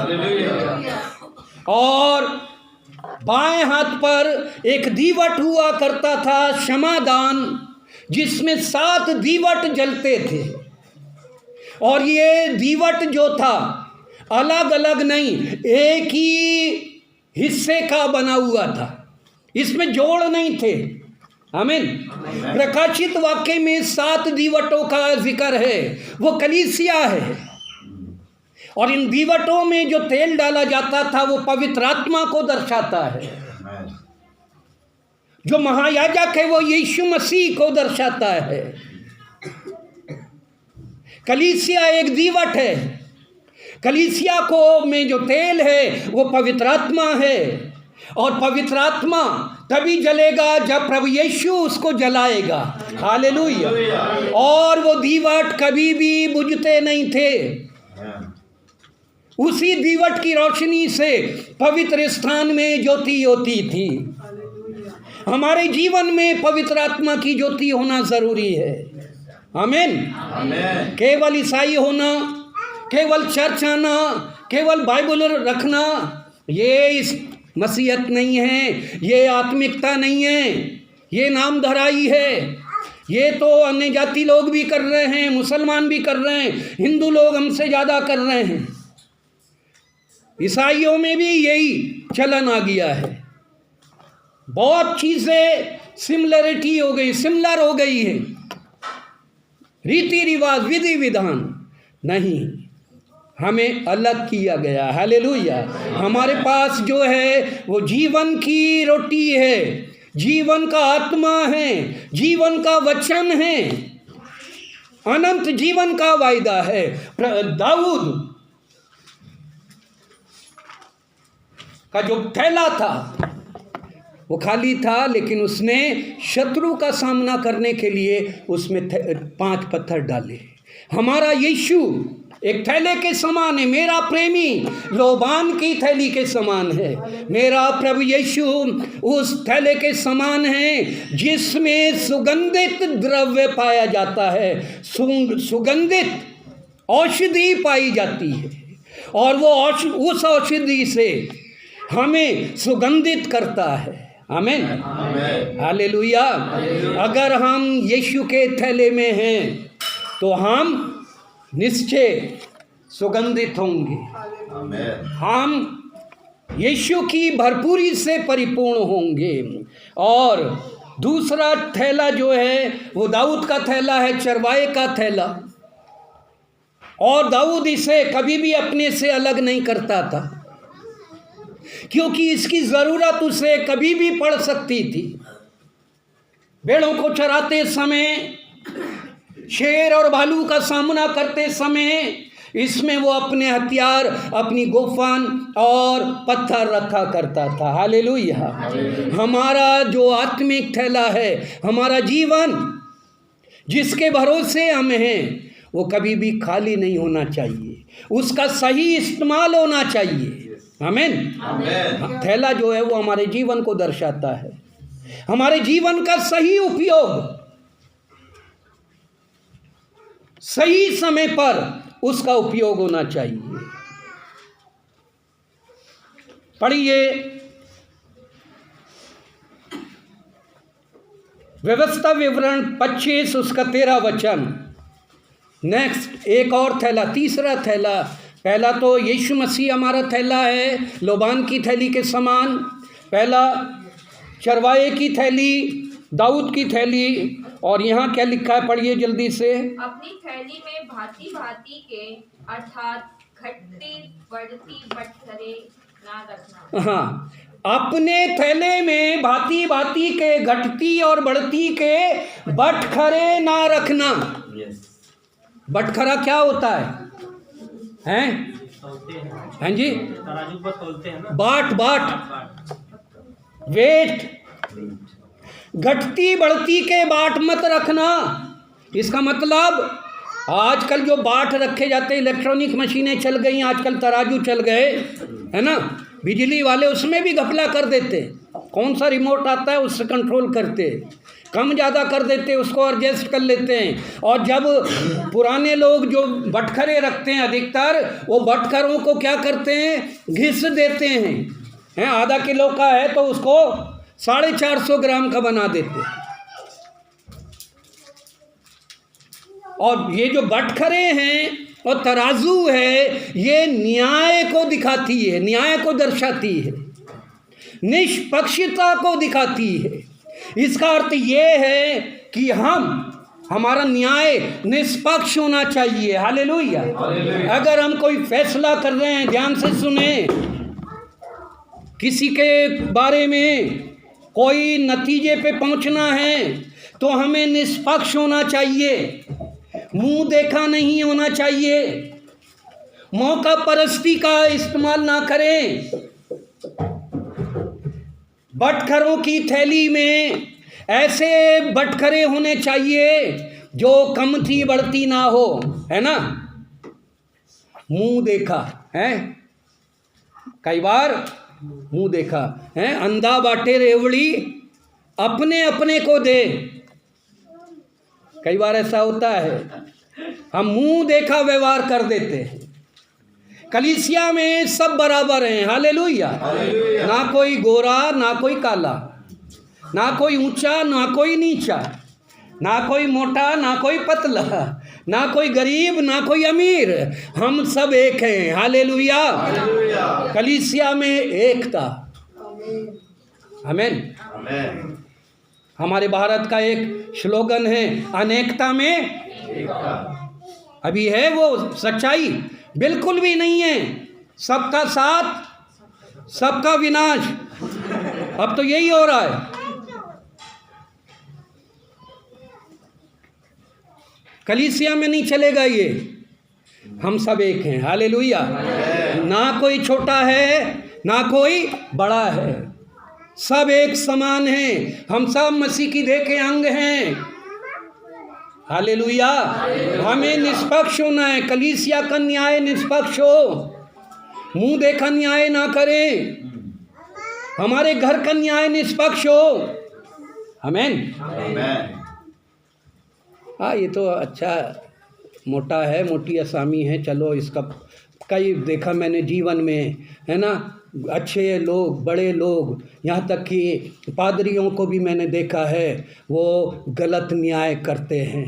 और बाएं हाथ पर एक दीवट हुआ करता था क्षमादान, जिसमें 7 दीवट जलते थे। और ये दीवट जो था अलग अलग नहीं, एक ही हिस्से का बना हुआ था, इसमें जोड़ नहीं थे। आमीन। प्रकाशित वाक्य में 7 दीवटों का जिक्र है, वो कलीसिया है। और इन दीवटों में जो तेल डाला जाता था वो पवित्र आत्मा को दर्शाता है। जो महायाजक है वो यीशु मसीह को दर्शाता है। कलीसिया एक दीवट है। कलीसिया को में जो तेल है वो पवित्र आत्मा है। और पवित्र आत्मा तभी जलेगा जब प्रभु यीशु उसको जलाएगा। हालेलुया। और वो दीवट कभी भी बुझते नहीं थे। उसी दीवट की रोशनी से पवित्र स्थान में ज्योति होती थी। हमारे जीवन में पवित्र आत्मा की ज्योति होना जरूरी है। आमीन। केवल ईसाई होना, केवल चर्च आना, केवल बाइबल रखना, ये इस मसीहत नहीं है, ये आत्मिकता नहीं है, ये नाम धराई है। ये तो अन्य जाति लोग भी कर रहे हैं, मुसलमान भी कर रहे हैं, हिंदू लोग हमसे ज़्यादा कर रहे हैं। ईसाइयों में भी यही चलन आ गया है। बहुत चीज़ें सिमिलरिटी हो गई, सिमिलर हो गई है। रीति रिवाज, विधि विधान नहीं, हमें अलग किया गया। हालेलुया। हमारे पास जो है वो जीवन की रोटी है, जीवन का आत्मा है, जीवन का वचन है, अनंत जीवन का वायदा है। दाऊद का जो थैला था वो खाली था, लेकिन उसने शत्रु का सामना करने के लिए उसमें 5 पत्थर डाले। हमारा यीशु एक थैले के समान है। मेरा प्रेमी लोबान की थैली के समान है। मेरा प्रभु यीशु उस थैले के समान है जिसमें सुगंधित द्रव्य पाया जाता है, सुगंधित औषधि पाई जाती है। और वो उस औषधि से हमें सुगंधित करता है। आमीन। हालेलुया। अगर हम यीशु के थैले में हैं तो हम निश्चय सुगंधित होंगे। हम यीशु की भरपूरी से परिपूर्ण होंगे। और दूसरा थैला जो है वो दाऊद का थैला है, चरवाहे का थैला। और दाऊद इसे कभी भी अपने से अलग नहीं करता था, क्योंकि इसकी ज़रूरत उसे कभी भी पड़ सकती थी। भेड़ों को चराते समय, शेर और भालू का सामना करते समय इसमें वो अपने हथियार, अपनी गोफन और पत्थर रखा करता था। हालेलुया। हमारा जो आत्मिक थैला है, हमारा जीवन जिसके भरोसे हम हैं, वो कभी भी खाली नहीं होना चाहिए, उसका सही इस्तेमाल होना चाहिए। आमीन। थैला जो है वो हमारे जीवन को दर्शाता है। हमारे जीवन का सही उपयोग, सही समय पर उसका उपयोग होना चाहिए। पढ़िए व्यवस्था विवरण 25 उसका 13 वचन। नेक्स्ट एक और थैला, तीसरा थैला। पहला तो यीशु मसीह हमारा थैला है, लोबान की थैली के समान। पहला चरवाहे की थैली, दाऊद की थैली। और यहाँ क्या लिखा है, पढ़िए जल्दी से। अपनी थैली में भांति भांति के अर्थात घटती बढ़ती बटखरे ना रखना। हाँ, अपने थैले में भांति भांति के घटती और बढ़ती के बटखरे ना रखना। बटखरा क्या होता है? हैं जी, तराजू पर तोलते हैं ना। बाट वेट। घटती बढ़ती के बाट मत रखना। इसका मतलब आजकल जो बाट रखे जाते हैं, इलेक्ट्रॉनिक मशीनें चल गई, आजकल तराजू चल गए, है ना। बिजली वाले उसमें भी घपला कर देते, कौन सा रिमोट आता है उससे कंट्रोल करते, कम ज़्यादा कर देते, उसको एडजस्ट कर लेते हैं। और जब पुराने लोग जो बटखरे रखते हैं अधिकतर, वो बटखरों को क्या करते हैं, घिस देते हैं। आधा किलो का है तो उसको 450 ग्राम का बना देते हैं। और ये जो बटखरे हैं और तराजू है, ये न्याय को दिखाती है, न्याय को दर्शाती है, निष्पक्षता को दिखाती है। इसका अर्थ ये है कि हमारा न्याय निष्पक्ष होना चाहिए। हालेलुया। अगर हम कोई फैसला कर रहे हैं, ध्यान से सुने, किसी के बारे में कोई नतीजे पे पहुंचना है तो हमें निष्पक्ष होना चाहिए, मुंह देखा नहीं होना चाहिए, मौका परस्ती का इस्तेमाल ना करें। बटखरों की थैली में ऐसे बटखरे होने चाहिए जो कमती बढ़ती ना हो, है ना। मुंह देखा है, कई बार मुंह देखा है, अंधा बाटे रेवड़ी अपने अपने को दे, कई बार ऐसा होता है, हम मुंह देखा व्यवहार कर देते हैं। कलीसिया में सब बराबर हैं। हालेलुया। ना कोई गोरा ना कोई काला, ना कोई ऊंचा ना कोई नीचा, ना कोई मोटा ना कोई पतला, ना कोई गरीब ना कोई अमीर, हम सब एक हैं। हालेलुया। कलीसिया में एकता। आमीन। हमारे भारत का एक स्लोगन है, अनेकता में एकता। अभी है वो सच्चाई? बिल्कुल भी नहीं है। सबका साथ सबका विनाश, अब तो यही हो रहा है। कलीसिया में नहीं चलेगा ये, हम सब एक हैं। हालेलुया। ना कोई छोटा है ना कोई बड़ा है, सब एक समान हैं, हम सब मसीह की देह के अंग हैं। हालेलुया। हमें निष्पक्ष होना है। कलीसिया का न्याय निष्पक्ष हो, मुंह देखा न्याय ना करें। हमारे घर का न्याय निष्पक्ष हो। आमीन। हाँ, ये तो अच्छा मोटा है, मोटी असामी है, चलो इसका कई देखा मैंने जीवन में, है ना। अच्छे लोग, बड़े लोग, यहाँ तक कि पादरियों को भी मैंने देखा है, वो गलत न्याय करते हैं,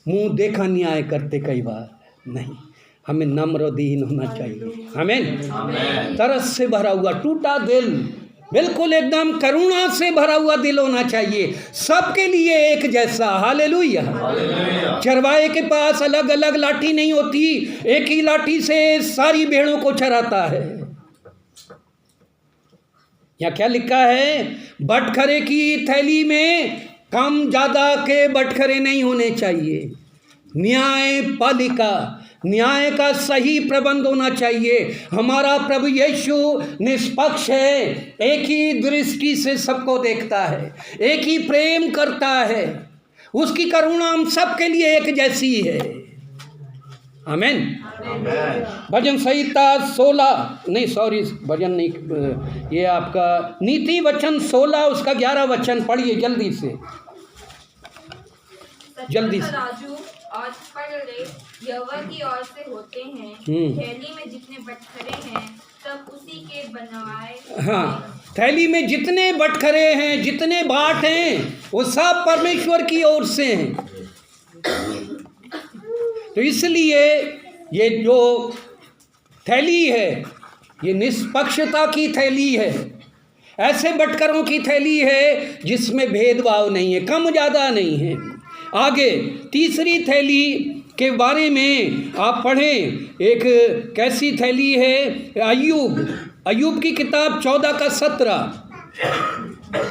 मुंह देखा न्याय करते कई बार नहीं। हमें नम्र दीन होना चाहिए। आमीन। तरस से भरा हुआ, टूटा दिल, बिल्कुल एकदम करुणा से भरा हुआ दिल होना चाहिए, सबके लिए एक जैसा। हालेलुया। चरवाहे के पास अलग अलग लाठी नहीं होती, एक ही लाठी से सारी भेड़ों को चराता है। यहाँ क्या लिखा है, बटखरे की थैली में कम ज्यादा के बटखरे नहीं होने चाहिए। न्याय पालिका, न्याय का सही प्रबंध होना चाहिए। हमारा प्रभु यीशु निष्पक्ष है, एक ही दृष्टि से सबको देखता है, एक ही प्रेम करता है, उसकी करुणा हम सबके लिए एक जैसी है। आमीन। भजन संहिता 16 नहीं, सॉरी, भजन नहीं, ये आपका नीति वचन 16 उसका 11 वचन पढ़िए जल्दी से, जल्दी से। राजू और पगड़े यहोवा की ओर से होते हैं, थैली में जितने बटखरे हैं सब उसी के बनवाए। हाँ, थैली में जितने बटखरे हैं, जितने बाट हैं, वो सब परमेश्वर की ओर से हैं। तो इसलिए ये जो थैली है, ये निष्पक्षता की थैली है, ऐसे बटखरों की थैली है जिसमें भेदभाव नहीं है, कम ज़्यादा नहीं है। आगे तीसरी थैली के बारे में आप पढ़ें, एक कैसी थैली है, अय्यूब की किताब 14 का 17,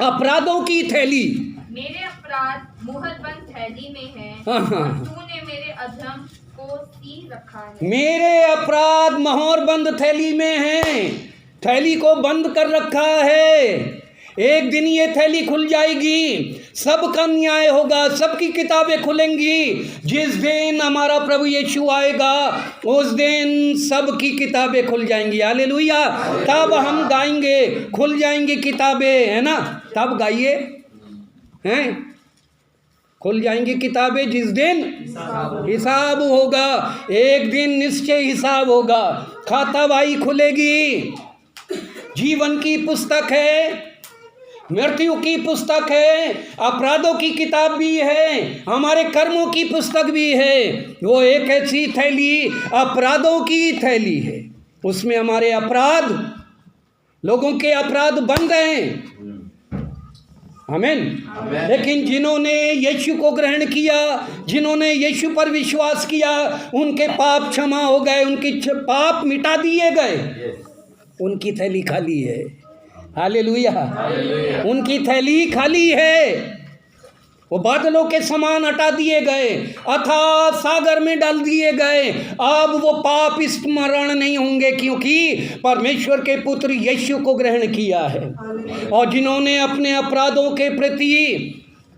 अपराधों की थैली। मेरे अपराध मुहरबंद थैली में है, तूने मेरे अधर्म को सी रखा है। मेरे अपराध मोहरबंद थैली में हैं, थैली को बंद कर रखा है। एक दिन ये थैली खुल जाएगी, सबका न्याय होगा, सबकी किताबें खुलेंगी। जिस दिन हमारा प्रभु यीशु आएगा उस दिन सबकी किताबें खुल जाएंगी। हालेलुया। तब हम गाएंगे, खुल जाएंगी किताबें, है ना? तब गाइए, हैं? खुल जाएंगी किताबें जिस दिन हिसाब होगा। एक दिन निश्चय हिसाब होगा, खातावाही खुलेगी। जीवन की पुस्तक है, मृत्यु की पुस्तक है, अपराधों की किताब भी है, हमारे कर्मों की पुस्तक भी है। वो एक ऐसी थैली, अपराधों की थैली है। उसमें हमारे अपराध, लोगों के अपराध बंद हैं। आमीन। लेकिन जिन्होंने यीशु को ग्रहण किया, जिन्होंने यीशु पर विश्वास किया, उनके पाप क्षमा हो गए, उनके पाप मिटा दिए गए। उनकी थैली खाली है। हालेलुया। उनकी थैली खाली है। वो बादलों के समान हटा दिए गए, अथाह सागर में डाल दिए गए। अब वो पाप स्मरण नहीं होंगे, क्योंकि परमेश्वर के पुत्र यीशु को ग्रहण किया है। और जिन्होंने अपने अपराधों के प्रति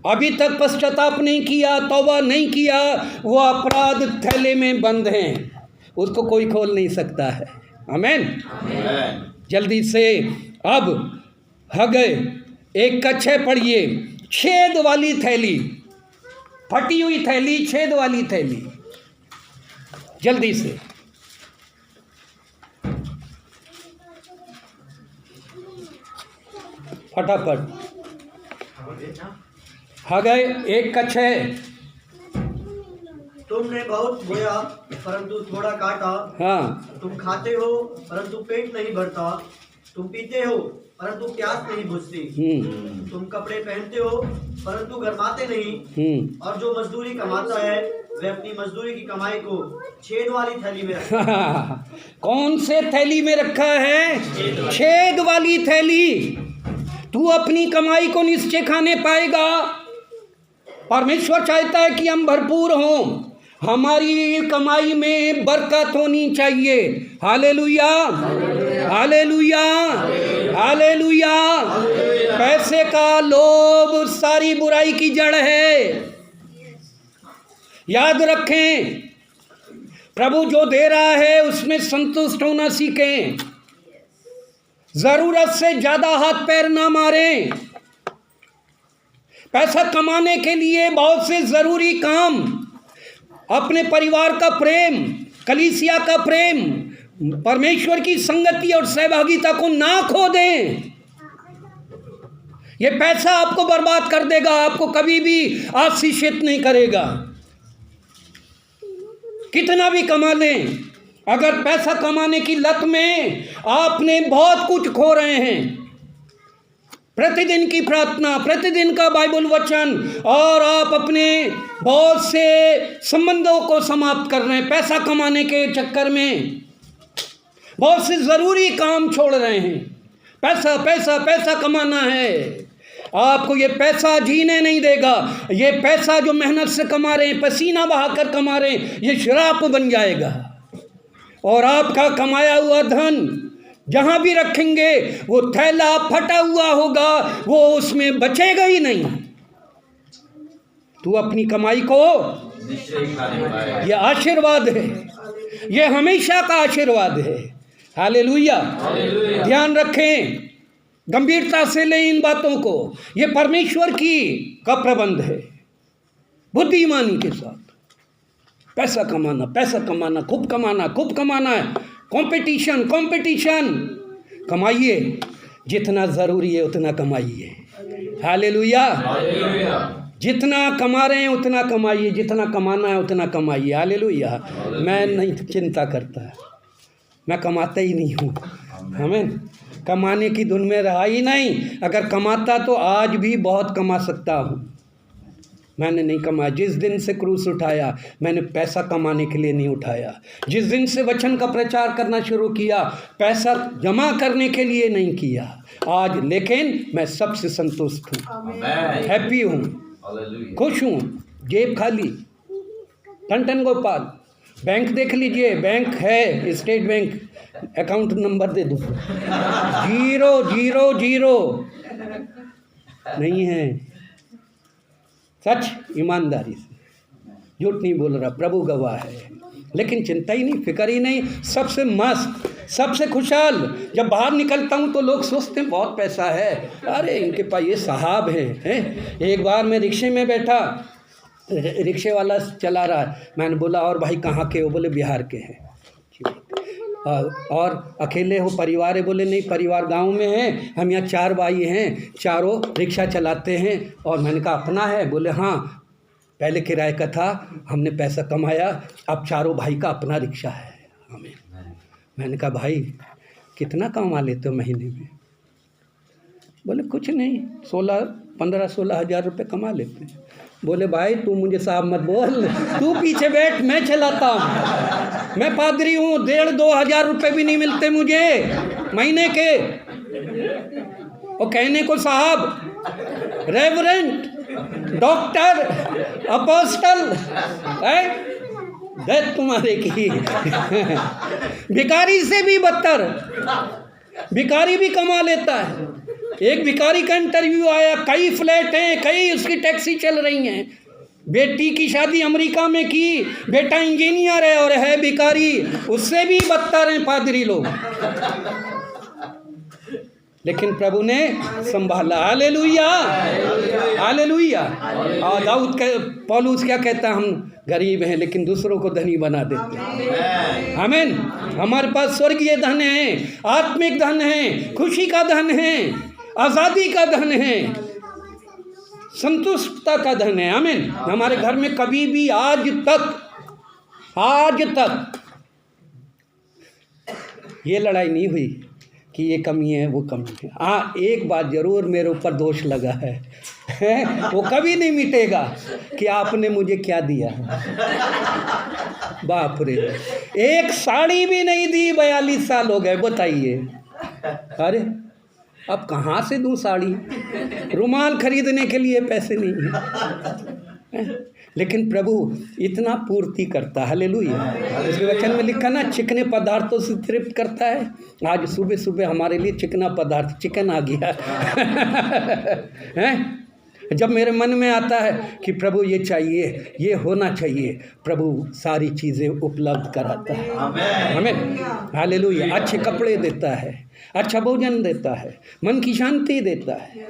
अभी तक पश्चाताप नहीं किया, तौबा नहीं किया, वो अपराध थैले में बंद हैं, उसको कोई खोल नहीं सकता है। आमीन। जल्दी से अब हगै 1:6 पढ़िए। छेद वाली थैली, फटी हुई थैली, छेद वाली थैली। जल्दी से फटाफट। हगै 1:6। तुमने बहुत बोया परंतु थोड़ा काटा। हाँ। तुम खाते हो परंतु पेट नहीं भरता। तुम पीते हो परंतु प्यास नहीं बुझती। तुम कपड़े पहनते हो परंतु गरमाते नहीं। और जो मजदूरी कमाता है वह अपनी मजदूरी की कमाई को छेद वाली थैली में रखता है। कौन से थैली में रखा है? छेद वाली थैली। तू अपनी कमाई को निश्चय खाने पाएगा। परमेश्वर चाहता है कि हम भरपूर हों, हमारी कमाई में बरकत होनी चाहिए। Hallelujah, hallelujah, hallelujah. पैसे का लोभ सारी बुराई की जड़ है। याद रखें, प्रभु जो दे रहा है उसमें संतुष्ट होना सीखें। जरूरत से ज्यादा हाथ पैर ना मारें। पैसा कमाने के लिए बहुत से जरूरी काम, अपने परिवार का प्रेम, कलीसिया का प्रेम, परमेश्वर की संगति और सहभागिता को ना खो दें। ये पैसा आपको बर्बाद कर देगा, आपको कभी भी आशीषित नहीं करेगा। कितना भी कमा लें, अगर पैसा कमाने की लत में आपने बहुत कुछ खो रहे हैं। प्रतिदिन की प्रार्थना, प्रतिदिन का बाइबल वचन, और आप अपने बहुत से संबंधों को समाप्त कर रहे हैं पैसा कमाने के चक्कर में। बहुत से ज़रूरी काम छोड़ रहे हैं। पैसा पैसा पैसा कमाना है। आपको ये पैसा जीने नहीं देगा। ये पैसा जो मेहनत से कमा रहे हैं, पसीना बहाकर कमा रहे हैं, ये श्राप बन जाएगा। और आपका कमाया हुआ धन जहाँ भी रखेंगे वो थैला फटा हुआ होगा, वो उसमें बचेगा ही नहीं। तू अपनी कमाई को, ये आशीर्वाद है, ये हमेशा का आशीर्वाद है। हालेलुया। ध्यान रखें, गंभीरता से लें इन बातों को। ये परमेश्वर का प्रबंध है। बुद्धिमानी के साथ पैसा कमाना, पैसा कमाना, खूब कमाना, खूब कमाना है। Competition, competition. कमाइए, जितना ज़रूरी है उतना कमाइए। हालेलुया। जितना कमा रहे हैं उतना कमाइए, जितना कमाना है उतना कमाइए। हालेलुया। मैं नहीं चिंता करता, मैं कमाता ही नहीं हूँ। आमीन। कमाने की धुन में रहा ही नहीं। अगर कमाता तो आज भी बहुत कमा सकता हूँ। मैंने नहीं कमाया। जिस दिन से क्रूस उठाया, मैंने पैसा कमाने के लिए नहीं उठाया। जिस दिन से वचन का प्रचार करना शुरू किया, पैसा जमा करने के लिए नहीं किया। आज लेकिन मैं सबसे संतुष्ट हूँ, हैप्पी हूँ, खुश हूँ, जेब खाली, टन गोपाल। बैंक देख लीजिए, बैंक है स्टेट बैंक, अकाउंट नंबर दे दूँ 000 नहीं है। सच, ईमानदारी से, झूठ नहीं बोल रहा, प्रभु गवाह है। लेकिन चिंता ही नहीं, फिक्र ही नहीं, सबसे मस्त, सबसे खुशहाल। जब बाहर निकलता हूँ तो लोग सोचते हैं बहुत पैसा है, अरे इनके पास ये साहब हैं। एक बार मैं रिक्शे में बैठा, रिक्शे वाला चला रहा है, मैंने बोला और भाई कहाँ के हो? बोले बिहार के हैं। और अकेले हो, परिवार है? बोले नहीं, परिवार गांव में है, हम यहाँ 4 भाई हैं, चारों रिक्शा चलाते हैं। और मैंने कहा अपना है? बोले हाँ, पहले किराए का था, हमने पैसा कमाया, अब चारों भाई का अपना रिक्शा है हमें। मैंने कहा भाई कितना कमा लेते हो महीने में? बोले कुछ नहीं, 15-16 हज़ार रुपये कमा लेते हैं। बोले भाई तू मुझे साहब मत बोल, तू पीछे बैठ, मैं चलाता हूँ, मैं पादरी हूँ, 1,5-2 हज़ार रुपये भी नहीं मिलते मुझे महीने के। और कहने को साहब, रेवरेंट, डॉक्टर, अपोस्टल है, देख तुम्हारे की। भिखारी से भी बदतर, भिखारी भी कमा लेता है। एक भिखारी का इंटरव्यू आया, कई फ्लैट हैं, कई उसकी टैक्सी चल रही हैं, बेटी की शादी अमेरिका में की, बेटा इंजीनियर है और है भिखारी, उससे भी बदतर हैं पादरी लोग। लेकिन प्रभु ने संभाला। Hallelujah, hallelujah. और दाऊद के पौलुस क्या कहता है, हम गरीब हैं लेकिन दूसरों को धनी बना देते हैं। आमीन। हमारे पास स्वर्गीय धन है, आत्मिक धन है, खुशी का धन है, आज़ादी का धन है, संतुष्टता का धन है। आमीन। हमारे घर में कभी भी आज तक ये लड़ाई नहीं हुई कि ये कमी है वो कमी है। हाँ, एक बात ज़रूर मेरे ऊपर दोष लगा है, वो कभी नहीं मिटेगा कि आपने मुझे क्या दिया। बाप रे, एक साड़ी भी नहीं दी, 42 साल हो गए, बताइए। अरे अब कहाँ से दूँ साड़ी? रुमाल खरीदने के लिए पैसे नहीं है। लेकिन प्रभु इतना पूर्ति करता है। हालेलुया। उसके वचन में लिखा ना, चिकने पदार्थों से तृप्त करता है। आज सुबह सुबह हमारे लिए चिकना पदार्थ, चिकन आ गया है। जब मेरे मन में आता है कि प्रभु ये चाहिए, ये होना चाहिए, प्रभु सारी चीज़ें उपलब्ध कराता है। आमीन। हालेलुया। अच्छे कपड़े देता है, अच्छा भोजन देता है, मन की शांति देता है।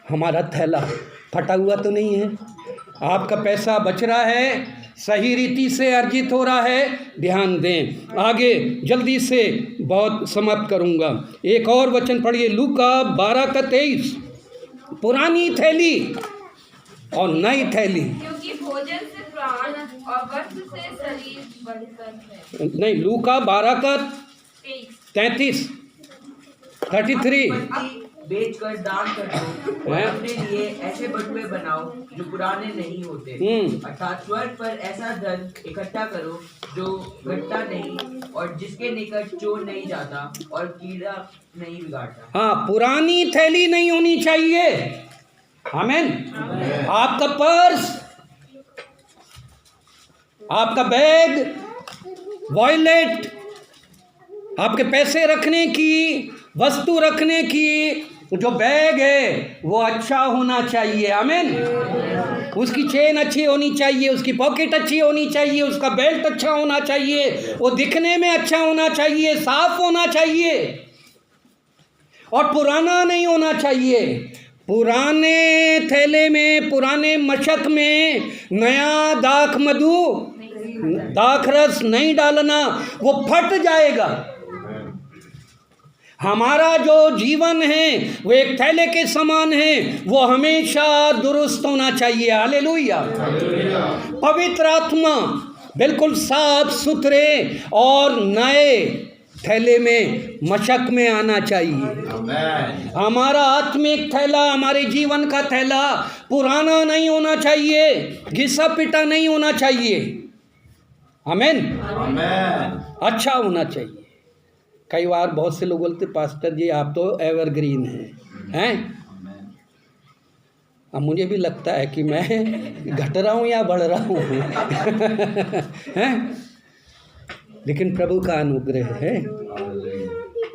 हमारा थैला फटा हुआ तो नहीं है, आपका पैसा बच रहा है, सही रीति से अर्जित हो रहा है। ध्यान दें। आगे जल्दी से बहुत समाप्त करूंगा। एक और वचन पढ़िए, लूका 12:23। पुरानी थैली और नई थैली, क्योंकि भोजन से प्राण और वस्त्र से शरीर बढ़कर है। नहीं, लूका 12:33। बेच कर दान कर दो और अपने लिए ऐसे बटुए बनाओ जो पुराने नहीं होते, अर्थात स्वर्ग पर ऐसा धन इकट्ठा करो जो घटता नहीं और जिसके निकट चोर नहीं जाता और कीड़ा नहीं बिगाड़ता। हाँ, पुरानी थैली नहीं होनी चाहिए। आमीन। आपका पर्स, आपका बैग, वॉलेट, आपके पैसे रखने की, वस्तु रखने की जो बैग है वो अच्छा होना चाहिए। आमीन। उसकी चेन अच्छी होनी चाहिए, उसकी पॉकेट अच्छी होनी चाहिए, उसका बेल्ट अच्छा होना चाहिए, वो दिखने में अच्छा होना चाहिए, साफ होना चाहिए और पुराना नहीं होना चाहिए। पुराने थैले में, पुराने मशक में नया दाख मधु, दाख रस नहीं डालना, वो फट जाएगा। हमारा जो जीवन है वो एक थैले के समान है, वो हमेशा दुरुस्त होना चाहिए। हालेलुया। पवित्र आत्मा बिल्कुल साफ सुथरे और नए थैले में, मशक में आना चाहिए। हमारा आत्मिक थैला, हमारे जीवन का थैला पुराना नहीं होना चाहिए, घिसा पिटा नहीं होना चाहिए। आमीन। अच्छा होना चाहिए। कई बार बहुत से लोग बोलते, पास्टर जी आप तो एवरग्रीन हैं। अब मुझे भी लगता है कि मैं घट रहा हूँ या बढ़ रहा हूँ हैं। लेकिन प्रभु का अनुग्रह है।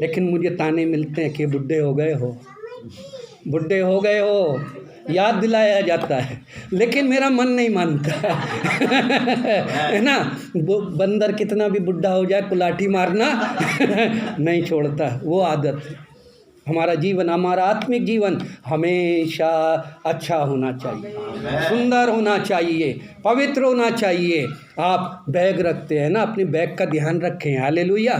लेकिन मुझे ताने मिलते हैं कि बुढ़े हो गए हो, बुढ़े हो गए हो, याद दिलाया जाता है, लेकिन मेरा मन नहीं मानता है ना। वो बंदर कितना भी बुढ़ा हो जाए कुलाठी मारना नहीं छोड़ता, वो आदत है। हमारा जीवन, हमारा आत्मिक जीवन हमेशा अच्छा होना चाहिए, सुंदर होना चाहिए, पवित्र होना चाहिए। आप बैग रखते हैं ना, अपने बैग का ध्यान रखें। हालेलुया।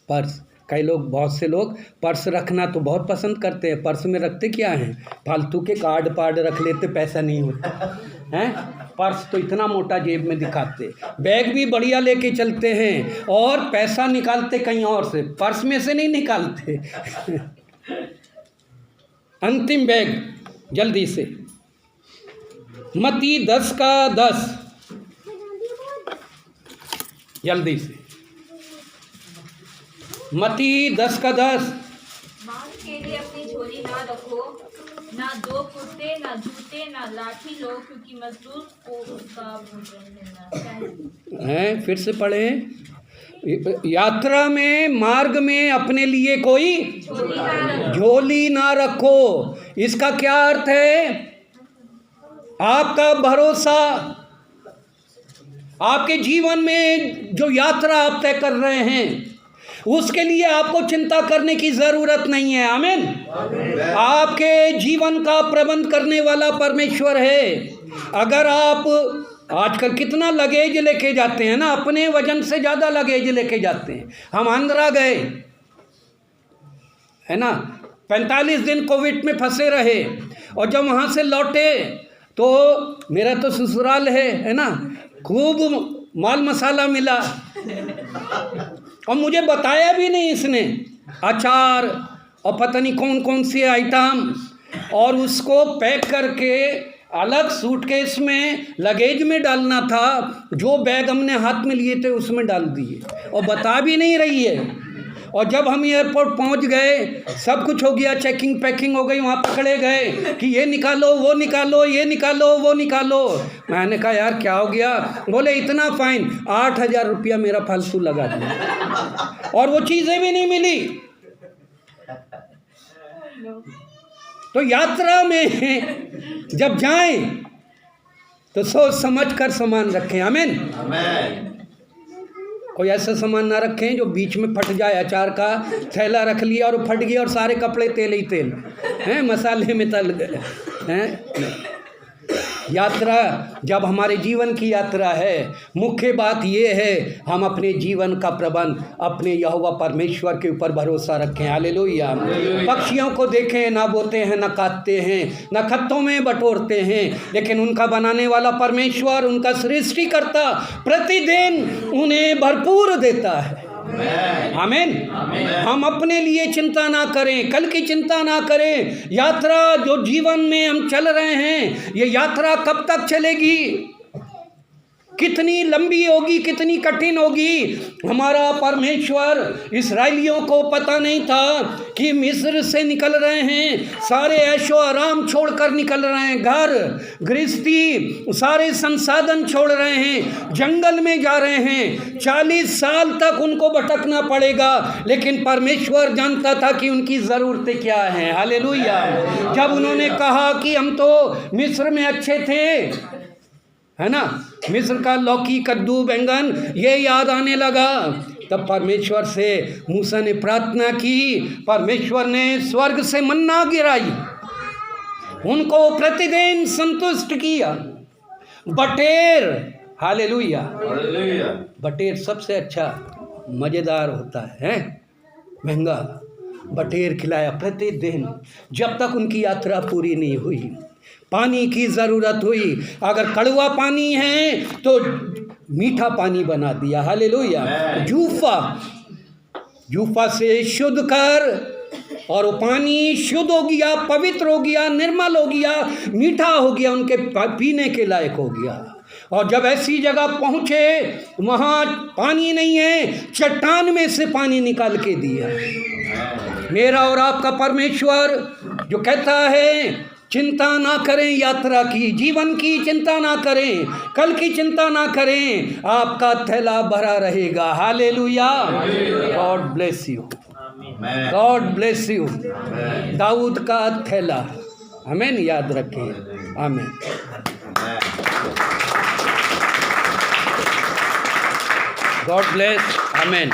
पर्स, कई लोग, बहुत से लोग पर्स रखना तो बहुत पसंद करते हैं। पर्स में रखते क्या हैं? फालतू के कार्ड पार्ड रख लेते, पैसा नहीं होता हैं। पर्स तो इतना मोटा जेब में दिखाते, बैग भी बढ़िया लेके चलते हैं और पैसा निकालते कहीं और से, पर्स में से नहीं निकालते अंतिम बैग जल्दी से, मत्ती 10:10 जल्दी से, मत्ती 10:10। मांग के लिए अपनी झोली ना रखो, ना 2 कुर्ते, ना जूते, ना लाठी लो, क्योंकि मजदूर को उसका भोजन मिलना चाहिए। हैं, फिर से पढ़ें। यात्रा में, मार्ग में अपने लिए कोई झोली ना रखो। इसका क्या अर्थ है? आपका भरोसा, आपके जीवन में जो यात्रा आप तय कर रहे हैं, उसके लिए आपको चिंता करने की ज़रूरत नहीं है। आमीन। आपके जीवन का प्रबंध करने वाला परमेश्वर है। अगर आप आजकल कितना लगेज लेके जाते हैं ना, अपने वजन से ज़्यादा लगेज लेके जाते हैं। हम आंध्रा गए है ना, 45 दिन कोविड में फंसे रहे, और जब वहाँ से लौटे तो मेरा तो ससुराल है ना, खूब माल मसाला मिला, और मुझे बताया भी नहीं इसने, अचार और पता नहीं कौन कौन से आइटम, और उसको पैक करके अलग सूटकेस में लगेज में डालना था। जो बैग हमने हाथ में लिए थे उसमें डाल दिए, और बता भी नहीं रही है। और जब हम एयरपोर्ट पहुंच गए, सब कुछ हो गया, चेकिंग पैकिंग हो गई, वहाँ पकड़े गए कि ये निकालो, वो निकालो, ये निकालो, वो निकालो। मैंने कहा यार क्या हो गया? बोले इतना फाइन, 8,000 रुपया मेरा फालतू लगा दिया, और वो चीज़ें भी नहीं मिली। तो यात्रा में जब जाएं तो सोच समझ कर सामान रखें। आमीन। कोई ऐसा सामान ना रखें जो बीच में फट जाए। अचार का थैला रख लिया और फट गया और सारे कपड़े तेल ही तेल हैं, मसाले में तल गए हैं। यात्रा जब हमारे जीवन की यात्रा है, मुख्य बात ये है हम अपने जीवन का प्रबंध अपने यहोवा परमेश्वर के ऊपर भरोसा रखें। हालेलुया। पक्षियों को देखें, ना बोते हैं, ना काटते हैं, ना खत्तों में बटोरते हैं, लेकिन उनका बनाने वाला परमेश्वर, उनका सृष्टिकर्ता प्रतिदिन उन्हें भरपूर देता है। आमीन। हम अपने लिए चिंता ना करें, कल की चिंता ना करें। यात्रा जो जीवन में हम चल रहे हैं, ये यात्रा कब तक चलेगी, कितनी लंबी होगी, कितनी कठिन होगी। हमारा परमेश्वर, इस्राएलियों को पता नहीं था कि मिस्र से निकल रहे हैं, सारे ऐशो आराम छोड़कर निकल रहे हैं, घर गृहस्थी सारे संसाधन छोड़ रहे हैं, जंगल में जा रहे हैं। 40 साल तक उनको भटकना पड़ेगा, लेकिन परमेश्वर जानता था कि उनकी ज़रूरतें क्या हैं। हालेलुया। जब उन्होंने कहा कि हम तो मिस्र में अच्छे थे, है ना, मिस्र का लौकी, कद्दू, बैंगन ये याद आने लगा, तब परमेश्वर से मूसा ने प्रार्थना की। परमेश्वर ने स्वर्ग से मन्ना गिराई, उनको प्रतिदिन संतुष्ट किया। बटेर, हालेलुया, बटेर सबसे अच्छा मज़ेदार होता है, महंगा बटेर खिलाया प्रतिदिन, जब तक उनकी यात्रा पूरी नहीं हुई। पानी की ज़रूरत हुई, अगर कड़वा पानी है तो मीठा पानी बना दिया। हालेलुया। जूफा से शुद्ध कर, और वो पानी शुद्ध हो गया, पवित्र हो गया, निर्मल हो गया, मीठा हो गया, उनके पीने के लायक हो गया। और जब ऐसी जगह पहुँचे वहाँ पानी नहीं है, चट्टान में से पानी निकाल के दिया। मेरा और आपका परमेश्वर जो कहता है चिंता ना करें, यात्रा की, जीवन की चिंता ना करें, कल की चिंता ना करें, आपका थैला भरा रहेगा। Hallelujah. God bless you, God bless you. दाऊद का थैला, आमीन, याद रखिए, आमीन। गॉड ब्लेस, आमीन।